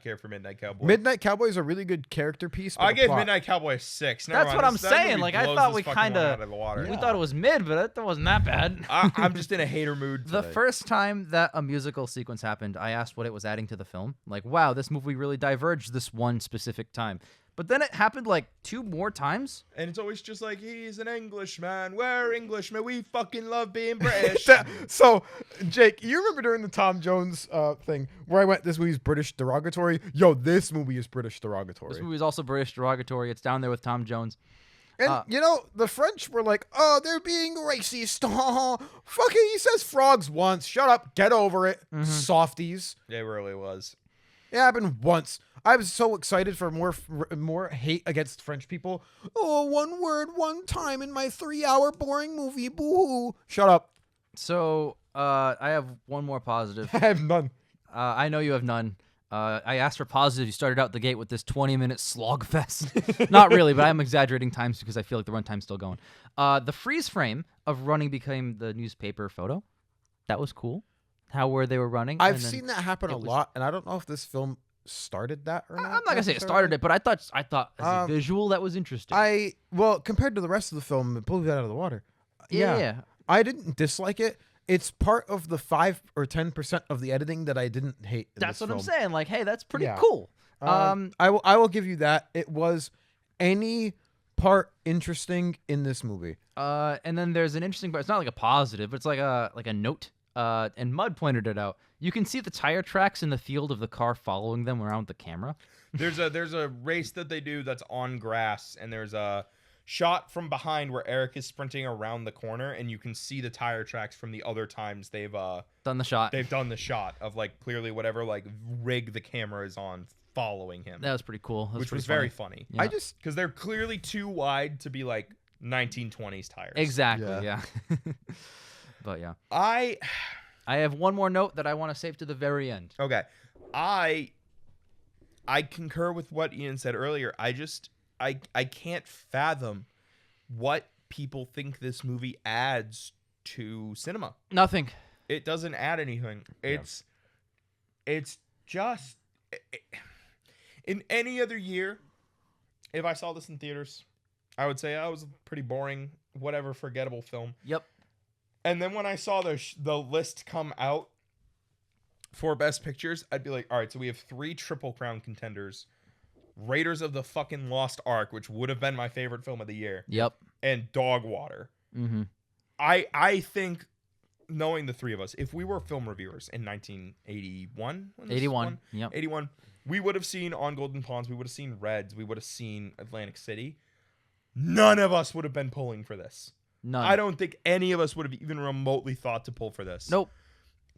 care for Midnight Cowboy. Midnight Cowboy is a really good character piece. But I the gave plot- Midnight Cowboy a 6. Never That's mind. what I'm That saying. movie Like, I blows thought this we fucking kinda- one out of the water. We thought it was mid, but that wasn't that bad. I'm just in a hater mood The today. first time that a musical sequence happened, I asked what it was adding to the film. Like, wow, this movie really diverged this one specific time. But then it happened like 2 more times. And it's always just like, he's an Englishman. We're Englishmen. We fucking love being British. So, Jake, you remember during the Tom Jones thing where I went, this movie's British derogatory? Yo, this movie is British derogatory. This movie is also British derogatory. It's down there with Tom Jones. And, the French were like, oh, they're being racist. Fucking, he says frogs once. Shut up. Get over it. Softies. It really was. It happened once. I was so excited for more hate against French people. Oh, one word, one time in my 3-hour boring movie. Boo-hoo. Shut up. So, I have one more positive. I have none. I know you have none. I asked for positive. You started out the gate with this 20-minute slog fest. Not really, but I'm exaggerating times because I feel like the runtime's still going. The freeze frame of running became the newspaper photo. That was cool. Where they were running. I've seen that happen a was- lot, and I don't know if this film started that or not. I'm not gonna say it started it, but I thought as a visual that was interesting. Well, compared to the rest of the film, it blew that out of the water. Yeah. I didn't dislike it. It's part of the 5 or 10% of the editing that I didn't hate. That's what I'm film. saying. Like, hey, that's pretty Yeah. cool. I will give you that. It was any part interesting in this movie. And then there's an interesting part. It's not like a positive, but it's like a note. And Mud pointed it out. You can see the tire tracks in the field of the car following them around the camera. There's a race that they do that's on grass, and there's a shot from behind where Eric is sprinting around the corner, and you can see the tire tracks from the other times they've Done the shot. done the shot of like clearly whatever like rig the camera is on following him, That was pretty cool. That which pretty was very funny. Yeah. Because they're clearly too wide to be like 1920s tires. Exactly. Yeah. Yeah. But yeah, I have one more note that I want to save to the very end. Okay. I concur with what Ian said earlier. I can't fathom what people think this movie adds to cinema. Nothing. It doesn't add anything. It's just in any other year, if I saw this in theaters, I would say, oh, it was a pretty boring, whatever, forgettable film. Yep. And then when I saw the list come out for Best Pictures, I'd be like, all right, so we have 3 Triple Crown contenders. Raiders of the fucking Lost Ark, which would have been my favorite film of the year. Yep. And Dog Water. Mm-hmm. I think, knowing the 3 of us, if we were film reviewers in 1981, 81. Yep. 81, we would have seen On Golden Ponds, we would have seen Reds, we would have seen Atlantic City. None of us would have been pulling for this. None. I don't think any of us would have even remotely thought to pull for this. Nope.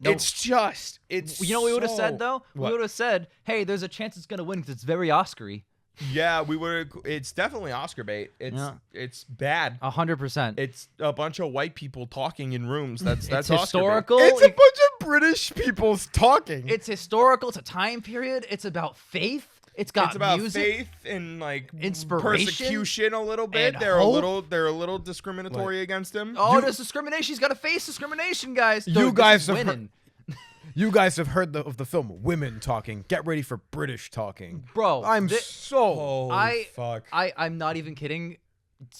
It's You know what we would have said though? What? We would have said, "Hey, there's a chance it's gonna win because it's very Oscar-y." Yeah, we would. It's definitely Oscar bait. It's bad. 100%. It's a bunch of white people talking in rooms. That's It's Oscar historical. It's a bunch of British people talking. It's historical. It's a time period. It's about faith. It's got It's about music. faith and like Inspiration persecution a little bit. and They're hope. a little discriminatory against him. Oh, there's discrimination. He's got to face discrimination, guys. You Dude, guys this is have winning. You guys have heard of the film Women Talking. Get ready for British talking. Bro, I'm so... Holy fuck. I'm not even kidding.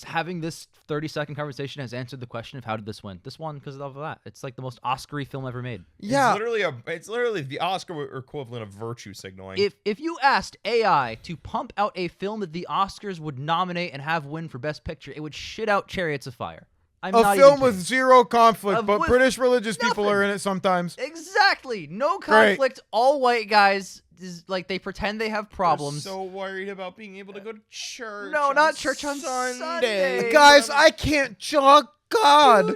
Having this 30-second conversation has answered the question of how did this win. This won because of that. It's like the most Oscar-y film ever made. Yeah. It's literally the Oscar equivalent of virtue signaling. If you asked AI to pump out a film that the Oscars would nominate and have win for Best Picture, it would shit out Chariots of Fire. I'm A not film even with kidding. zero conflict, but with British religious people nothing. are in it sometimes. Exactly. No Great. conflict. All white guys. Like they pretend they have problems. They're so worried about being able to go to church. No, on not church on Sunday. Guys, I can't jog God.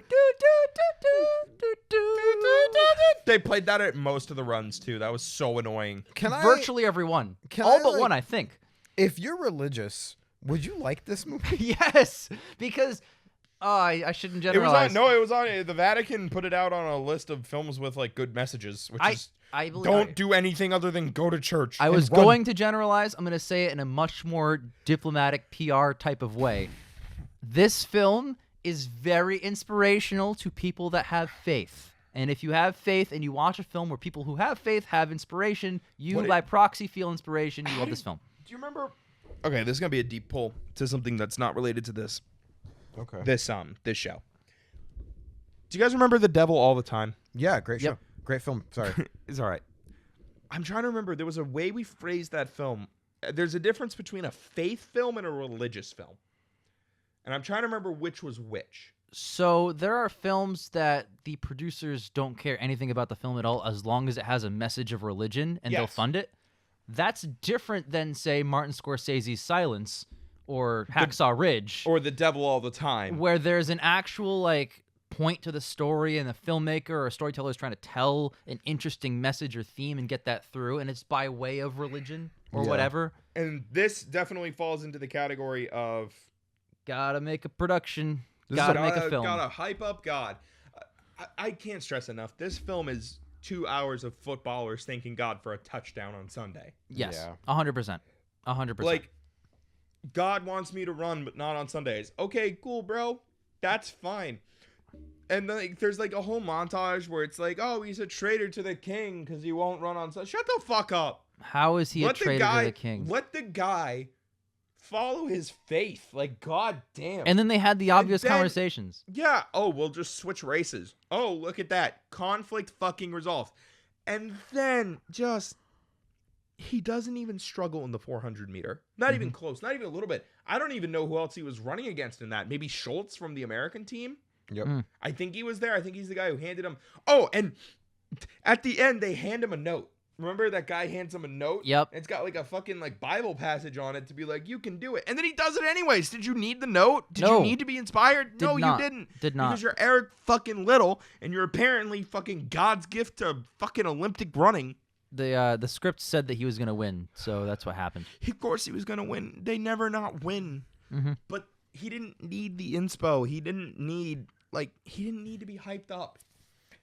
They played that at most of the runs too. That was so annoying. Can I... Virtually every one. Can All I, but like- one, I think. If you're religious, would you like this movie? Yes, because I shouldn't It was generalize. on. No, it was on. The Vatican put it out on a list of films with like good messages, which is I believe don't do anything other than go to church. I was and run. going to generalize. I'm going to say it in a much more diplomatic PR type of way. This film is very inspirational to people that have faith. And if you have faith and you watch a film where people who have faith have inspiration, you by proxy feel inspiration. You love this film. Do you remember? Okay, this is gonna be a deep pull to something that's not related to this. Okay. This show. Do you guys remember The Devil All the Time? Yeah, great show. Yep. Great film. Sorry. It's all right. I'm trying to remember. There was a way we phrased that film. There's a difference between a faith film and a religious film. And I'm trying to remember which was which. So there are films that the producers don't care anything about the film at all as long as it has a message of religion and they'll Yes. fund it. That's different than, say, Martin Scorsese's Silence or Hacksaw Ridge, Or The Devil All the Time. where there's an actual like point to the story and the filmmaker or storyteller is trying to tell an interesting message or theme and get that through, and it's by way of religion or Yeah. whatever. And this definitely falls into the category of Gotta make a production. This is Gotta make a film. Gotta hype up God. I can't stress enough. This film is 2 hours of footballers thanking God for a touchdown on Sunday. Yes, Yeah. 100%. 100%. Like, God wants me to run, but not on Sundays. Okay, cool, bro. That's fine. And then like, there's like a whole montage where it's like, oh, he's a traitor to the king because he won't run on Sunday. Shut the fuck up. how is he a traitor to the king? Let the guy follow his faith. Like, god damn. And then they had the obvious then- conversations. Yeah. Oh, we'll just switch races. Oh, look at that. Conflict fucking resolved. And then just he doesn't even struggle in the 400 meter. Not even close. Not even a little bit. I don't even know who else he was running against in that. Maybe Schultz from the American team. Yep. I think he was there. I think he's the guy who handed him. Oh, and at the end they hand him a note. Remember that guy hands him a note? Yep. It's got like a fucking like Bible passage on it to be like, you can do it. And then he does it anyways. Did you need the note? Did No. you need to be inspired? Did No, not. you didn't. Did not. Because you're Eric fucking Little and you're apparently fucking God's gift to fucking Olympic running. The script said that he was gonna win, so that's what happened. Of course he was gonna win. They never not win. Mhm. But he didn't need the inspo. He didn't need to be hyped up.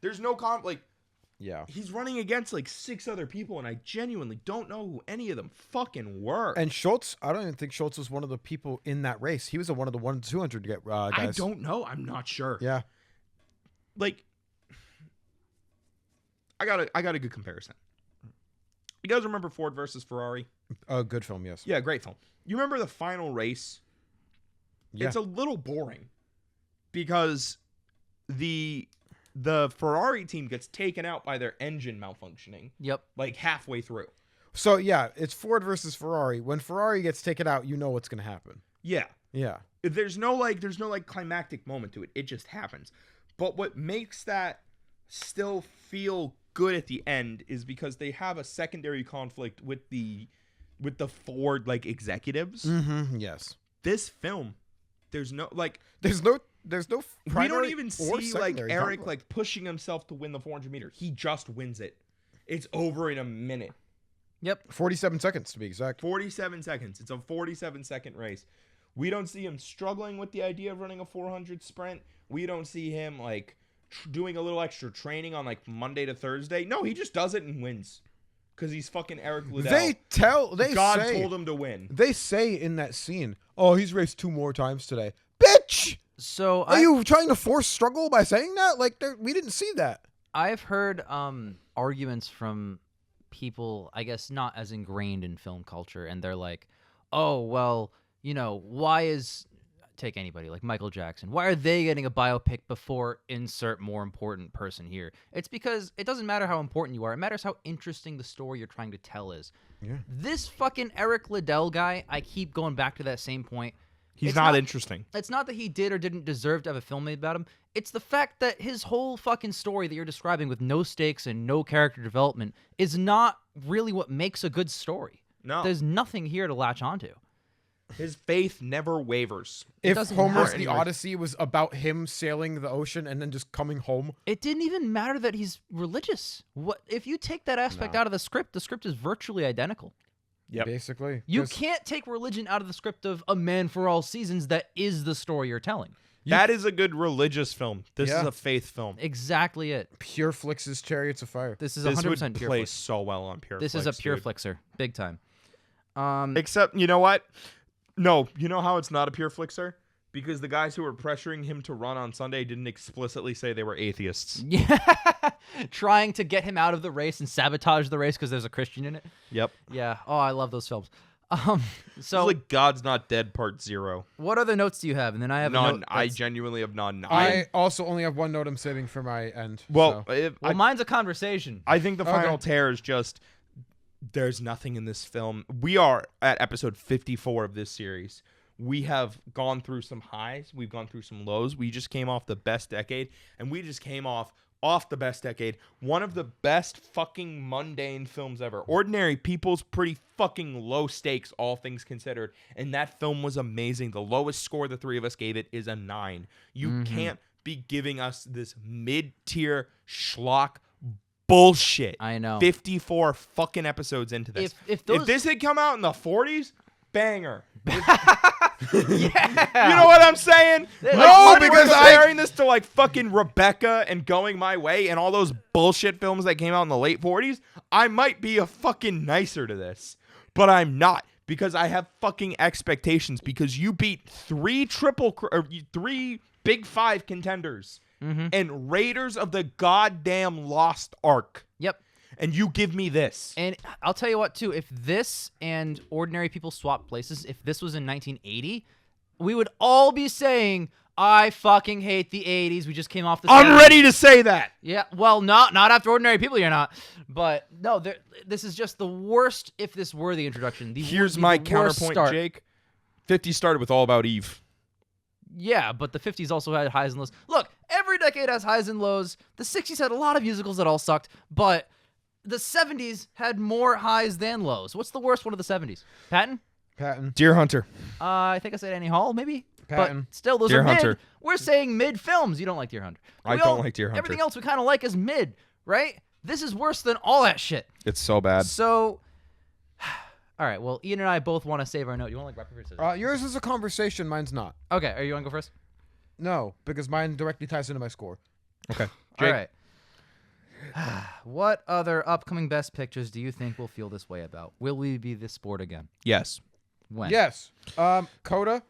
There's no like Yeah. he's running against like 6 other people, and I genuinely don't know who any of them fucking were. And Schultz, I don't even think Schultz was one of the people in that race. He was one of the 1-200 guys. I don't know. I'm not sure. Yeah. Like, I got a good comparison. You guys remember Ford versus Ferrari? A good film, yes. Yeah, great film. You remember the final race? Yeah. It's a little boring because the Ferrari team gets taken out by their engine malfunctioning Yep. like halfway through. So yeah, it's Ford versus Ferrari. When Ferrari gets taken out, you know what's gonna happen. Yeah. Yeah. There's no climactic moment to it. It just happens. But what makes that still feel good at the end is because they have a secondary conflict with the Ford like executives. Mm-hmm. Yes. This film, there's no There's no we primary don't even or see like secondary Eric conflict. like pushing himself to win the 400 meter. He just wins it. It's over in a minute. Yep. 47 seconds to be exact. 47 seconds. It's a 47-second race. We don't see him struggling with the idea of running a 400 sprint. We don't see him like doing a little extra training on like Monday to Thursday. No, he just does it and wins because he's fucking Eric Liddell. God told him to win. They say in that scene, "Oh, he's raced 2 more times today." Bitch, So are you trying to force struggle by saying that? Like, we didn't see that. I've heard arguments from people, I guess, not as ingrained in film culture, and they're like, "Oh, well, why is take anybody like Michael Jackson? Why are they getting a biopic before insert more important person here?" It's because it doesn't matter how important you are; it matters how interesting the story you're trying to tell is. Yeah. This fucking Eric Liddell guy, I keep going back to that same point. He's not interesting. It's not that he did or didn't deserve to have a film made about him. It's the fact that his whole fucking story that you're describing with no stakes and no character development is not really what makes a good story. No. There's nothing here to latch onto. His faith never wavers. If doesn't Homer's matter The anyway. Odyssey was about him sailing the ocean and then just coming home, It didn't even matter that he's religious. What if you take that aspect out of the script is virtually identical. Yep. basically. You 'Cause can't take religion out of the script of A Man for All Seasons that is the story you're telling. That is a good religious film. This Yeah. is a faith film. Exactly it. Pure Flix's Chariots of Fire. This is This 100% would pure play flicks. so well on Pure This is a pure flixer. Big time. Except, you know what? No, you know how it's not a pure flixer? Because the guys who were pressuring him to run on Sunday didn't explicitly say they were atheists. Yeah. Trying to get him out of the race and sabotage the race because there's a Christian in it. Yep. Yeah. Oh, I love those films. So It's like God's Not Dead Part 0. what other notes do you have? And then I have a None. note I that's- genuinely have none. I also only have one note I'm saving for my end. Well, so. Well, mine's a conversation. I think the Okay. final tear is just there's nothing in this film. We are at episode 54 of this series. We have gone through some highs. We've gone through some lows. We just came off the best decade, and we just came off the best decade. One of the best fucking mundane films ever. Ordinary People's pretty fucking low stakes, all things considered. And that film was amazing. The lowest score the three of us gave it is a 9. You can't be giving us this mid-tier schlock bullshit. I know. 54 fucking episodes into this. If those- this had come out in the 40s, banger. Yeah. You know what I'm saying? No, Like, because comparing this to like fucking Rebecca and Going My Way and all those bullshit films that came out in the late 40s, I might be a fucking nicer to this, but I'm not because I have fucking expectations because you beat 3 Big 5 contenders and Raiders of the goddamn Lost Ark, Yep. and you give me this. And I'll tell you what, too. If this and Ordinary People swap places, if this was in 1980, we would all be saying, I fucking hate the 80s. We just came off the I'm 70s." ready to say that. Yeah, well, not after Ordinary People, you're not. But no, this is just the worst. If this were the introduction, Here's the my worst counterpoint, start. Jake. 50 started with All About Eve. Yeah, but the 50s also had highs and lows. Look, every decade has highs and lows. The 60s had a lot of musicals that all sucked, but the 70s had more highs than lows. What's the worst one of the 70s? Patton? Deer Hunter. I think I said Annie Hall, maybe. Patton. But still, those Deer are mid. Hunter. We're saying mid films. You don't like Deer Hunter. I We don't all- like Deer Hunter. Everything else we kind of like is mid, right? This is worse than all that shit. It's so bad. So, all right. Well, Ian and I both want to save our note. You want to like rock, paper, scissors? Yours is a conversation. Mine's not. Okay. Are you want to go first? No, because mine directly ties into my score. Okay. All Jake. right. What other upcoming best pictures do you think we'll feel this way about? Will we be this sport again? Yes. When? Yes. Coda.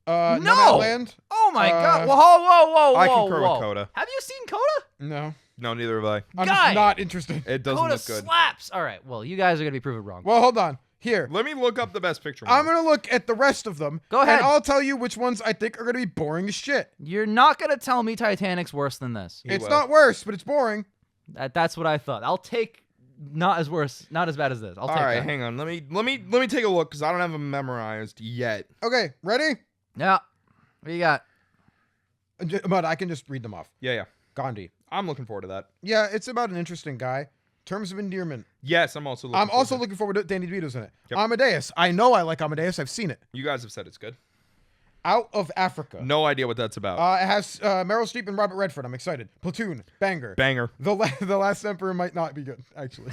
No! Nomadland. Oh my God! Uh, Whoa! I concur with whoa. Coda. Have you seen Coda? No. No, neither have I. I'm Guy! just not interested. It doesn't Coda look good. slaps. All right. Well, you guys are gonna be proven wrong. Well, hold on. Here. Let me look up the best picture. I'm going to look at the rest of them. Go ahead. And I'll tell you which ones I think are going to be boring as shit. You're not gonna tell me Titanic's worse than this. He It's will. not worse, but it's boring. That's what I thought. I'll take not as bad as this. I'll All take right, that. hang on. Let me take a look because I don't have them memorized yet. Okay, ready? Yeah. What do you got? But I can just read them off. Yeah. Gandhi. I'm looking forward to that. Yeah, it's about an interesting guy. Terms of endearment. Yes, I'm also looking I'm forward also to it. looking forward to Danny DeVito's in it. Yep. Amadeus. I know I like Amadeus. I've seen it. You guys have said it's good. Out of Africa. No idea what that's about. It has Meryl Streep and Robert Redford. I'm excited. Platoon. Banger. Banger. The Last Emperor might not be good, actually.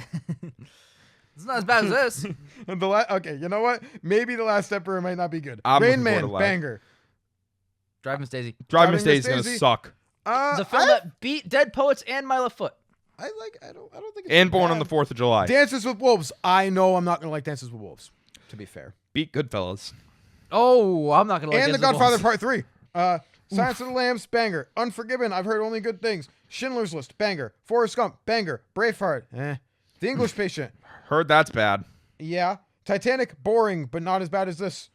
It's not as bad as this. Okay, you know what? Maybe The Last Emperor might not be good. I'm Rain looking forward Man, to live. banger. Drive Miss Daisy. Driving Miss Driving Daisy is Miss gonna Daisy? suck. The film that beat Dead Poets and My Left Foot. I don't think it's And Born bad. on the 4th of July. Dances with Wolves. I know I'm not gonna like Dances with Wolves. To be fair. Beat Goodfellas. Oh, I'm not gonna like And The Dances with Godfather Wolves. Part 3. Silence of the Lambs, banger. Unforgiven, I've heard only good things. Schindler's List, banger. Forrest Gump, banger. Braveheart, The English Patient, Heard that's bad. yeah. Titanic, boring, but not as bad as this.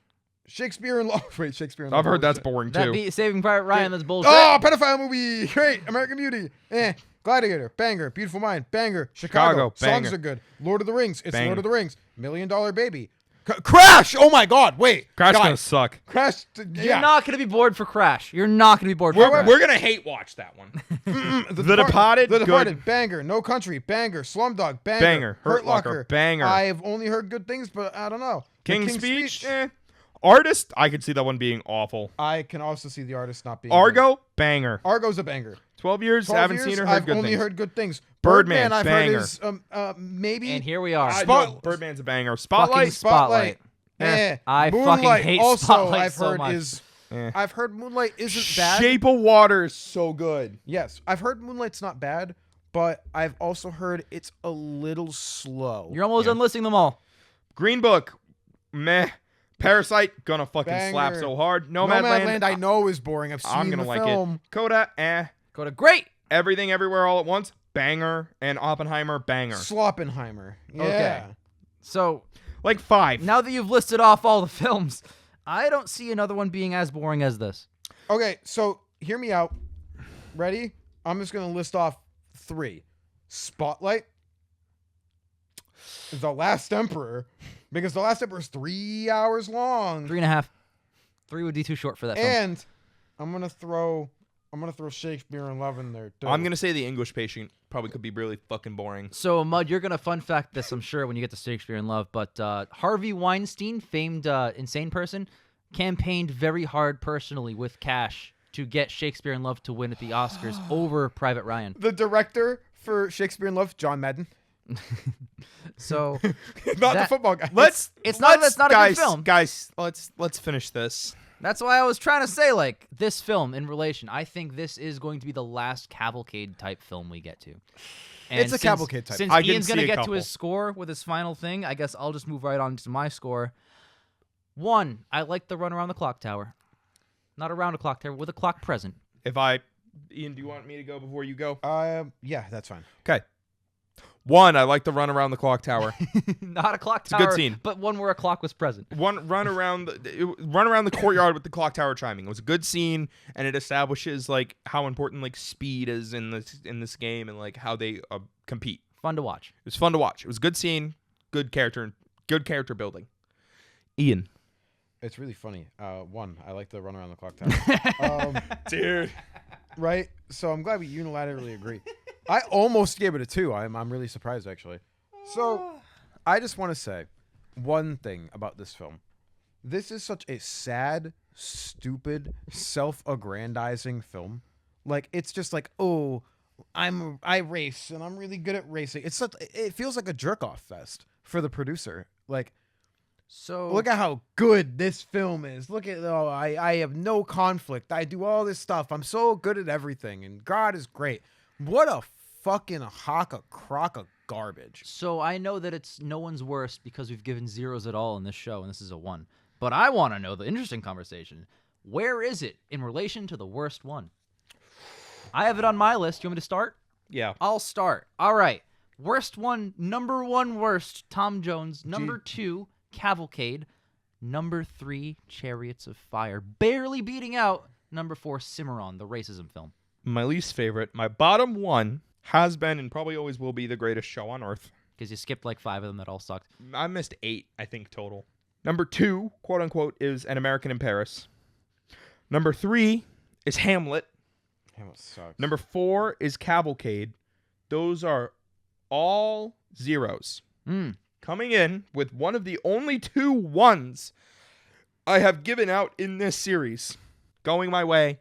Shakespeare in Love. Wait, Shakespeare in Love. I've heard that's shit. boring That too. beat Saving Private Ryan. That's bullshit. Oh, pedophile movie. Great. American Beauty. Gladiator, banger. Beautiful Mind, banger. Chicago, banger. songs are good. Lord of the Rings, it's Banger. Lord of the Rings. $1 Million Baby. Crash! Oh my God! Wait, Crash gonna guys, suck. Crash. You're not gonna be bored for Crash. You're not gonna be bored for We're, Crash. we're gonna hate watch that one. The Departed, The Departed, good. banger. No Country, banger. Slumdog, banger. Banger. Hurt Hurt Locker, banger. I've only heard good things, but I don't know. The King's Speech. Artist, I could see that one being awful. I can also see the artist not being good. Argo, banger. Argo's a banger. 12 years, 12 haven't years, seen or heard I've good only things. heard good things. Birdman, I've banger. heard is maybe. And here we are. Birdman's a banger. Fucking Spotlight, Spotlight. Moonlight I fucking hate also, Spotlight I've so heard much. is. Eh. I've heard Moonlight isn't bad. Shape of Water is so good. Yes, I've heard Moonlight's not bad, but I've also heard it's a little slow. You're almost done listing them all. Green Book, meh. Parasite, gonna fucking slap Banger. so hard. Nomadland, I know is boring. I've seen I'm gonna the like film. it. Coda, eh. Go to great. Everything, Everywhere, All at Once, banger. And Oppenheimer, banger. Sloppenheimer. Yeah. Okay. So Like 5. now that you've listed off all the films, I don't see another one being as boring as this. Okay, so hear me out. Ready? I'm just gonna list off 3. Spotlight. The Last Emperor. Because The Last Emperor is 3 hours long. 3.5. 3 would be too short for that film. And I'm gonna throw Shakespeare in Love in there too. I'm gonna say The English Patient probably could be really fucking boring. So, Mud, you're going to fun fact this, I'm sure, when you get to Shakespeare in Love, but Harvey Weinstein, famed insane person, campaigned very hard personally with cash to get Shakespeare in Love to win at the Oscars over Private Ryan. The director for Shakespeare in Love, John Madden. So, Not the That- football guy. it's not that's not a guys, good film. Guys, let's finish this. That's why I was trying to say, like, this film in relation, I think this is going to be the last cavalcade type film we get to. And It's a cavalcade type. Since I can Ian's going to see a get to his couple. score with his final thing, I guess I'll just move right on to my score. 1, I like the run around the clock tower. Not around a clock tower, with a clock present. Ian, do you want me to go before you go? Yeah, that's fine. Okay. 1, I like the run around the clock tower. Not a clock a tower, good scene. but one where a clock was present. One run around the courtyard with the clock tower chiming. It was a good scene, and it establishes like how important like speed is in this game and like how they compete. Fun to watch. It was fun to watch. It was a good scene, good character building. Ian, It's really funny. 1, I like the run around the clock tower. dude, Right? So I'm glad we unilaterally agree. I almost gave it a 2. I'm really surprised, actually. So I just want to say one thing about this film. This is such a sad, stupid, self-aggrandizing film. Like, it's just like, oh, I race, and I'm really good at racing. It feels like a jerk-off fest for the producer. Like, So look at how good this film is. Look at I have no conflict. I do all this stuff. I'm so good at everything, and God is great. What a fucking crock of garbage. So I know that it's no one's worst because we've given zeros at all in this show, and this is a 1. But I want to know the interesting conversation. Where is it in relation to the worst one? I have it on my list. You want me to start? yeah, I'll start. All right. Worst one, number 1 worst, Tom Jones. Number 2, Cavalcade. Number 3, Chariots of Fire. Barely beating out number 4, Cimarron, the racism film. my least favorite. My bottom 1 has been and probably always will be the greatest show on earth. Because you skipped like 5 of them that all sucked. I missed 8, I think, total. Number 2, quote unquote, is An American in Paris. Number 3 is Hamlet. Hamlet sucks. Number 4 is Cavalcade. Those are all zeros. Coming in with one of the only 2 ones I have given out in this series. Going my way,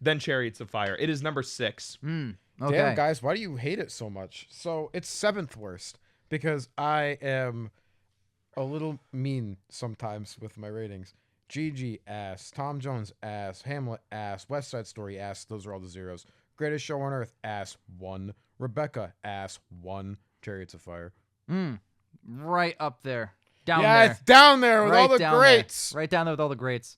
then Chariots of Fire. It is number 6. Okay. Damn, guys, why do you hate it so much? So it's 7th worst. because I am a little mean sometimes with my ratings. Gigi, ass. Tom Jones, ass. Hamlet, ass. West Side Story, ass. Those are all the zeros. Greatest Show on Earth, ass. 1. Rebecca, ass. 1. Chariots of Fire. Right up there. Down Yeah, there. it's down there with Right all the down greats. There. Right down there with all the greats.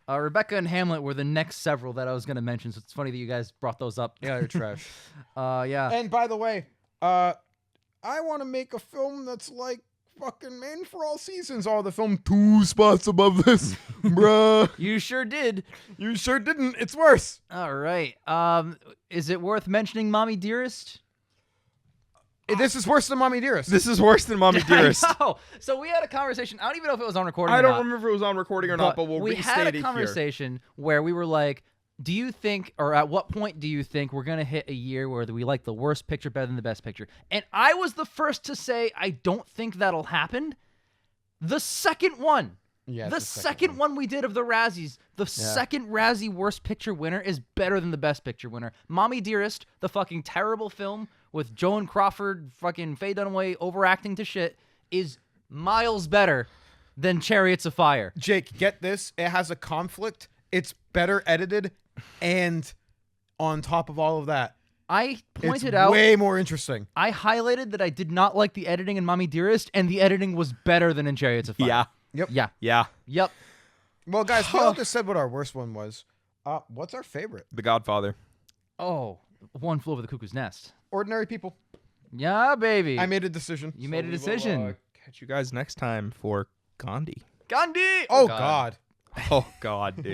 Rebecca and Hamlet were the next several that I was going to mention, so it's funny that you guys brought those up. Yeah, you're trash. Yeah. And by the way, I want to make a film that's like fucking Man for All Seasons. Oh, the film 2 spots above this, bruh. You sure did. You sure didn't. It's worse. All right. Is it worth mentioning Mommy Dearest? This is worse than Mommy Dearest. This is worse than Mommy Dearest. I know. So we had a conversation. I don't even know if it was on recording I or don't not, remember if it was on recording or not, but we'll we restate had it a here. conversation where we were like, do you think, or at what point do you think we're going to hit a year where we like the worst picture better than the best picture? And I was the first to say, I don't think that'll happen. The second one. Yeah, the second one we did of the Razzies, the second Razzie Worst Picture winner is better than the Best Picture winner. Mommy Dearest, the fucking terrible film with Joan Crawford, fucking Faye Dunaway overacting to shit, is miles better than Chariots of Fire. Jake, get this. It has a conflict. It's better edited, and on top of all of that, I pointed it's out, way more interesting. I highlighted that I did not like the editing in Mommy Dearest, and the editing was better than in Chariots of Fire. Yeah. Yep. Yeah. Yeah. Yep. Well, guys, we all just said what our worst one was. What's our favorite? The Godfather. Oh, One Flew Over the Cuckoo's Nest. Ordinary People. Yeah, baby. I made a decision. You made a We will, decision. catch you guys next time for Gandhi. Gandhi! Oh, God. Oh, God, dude.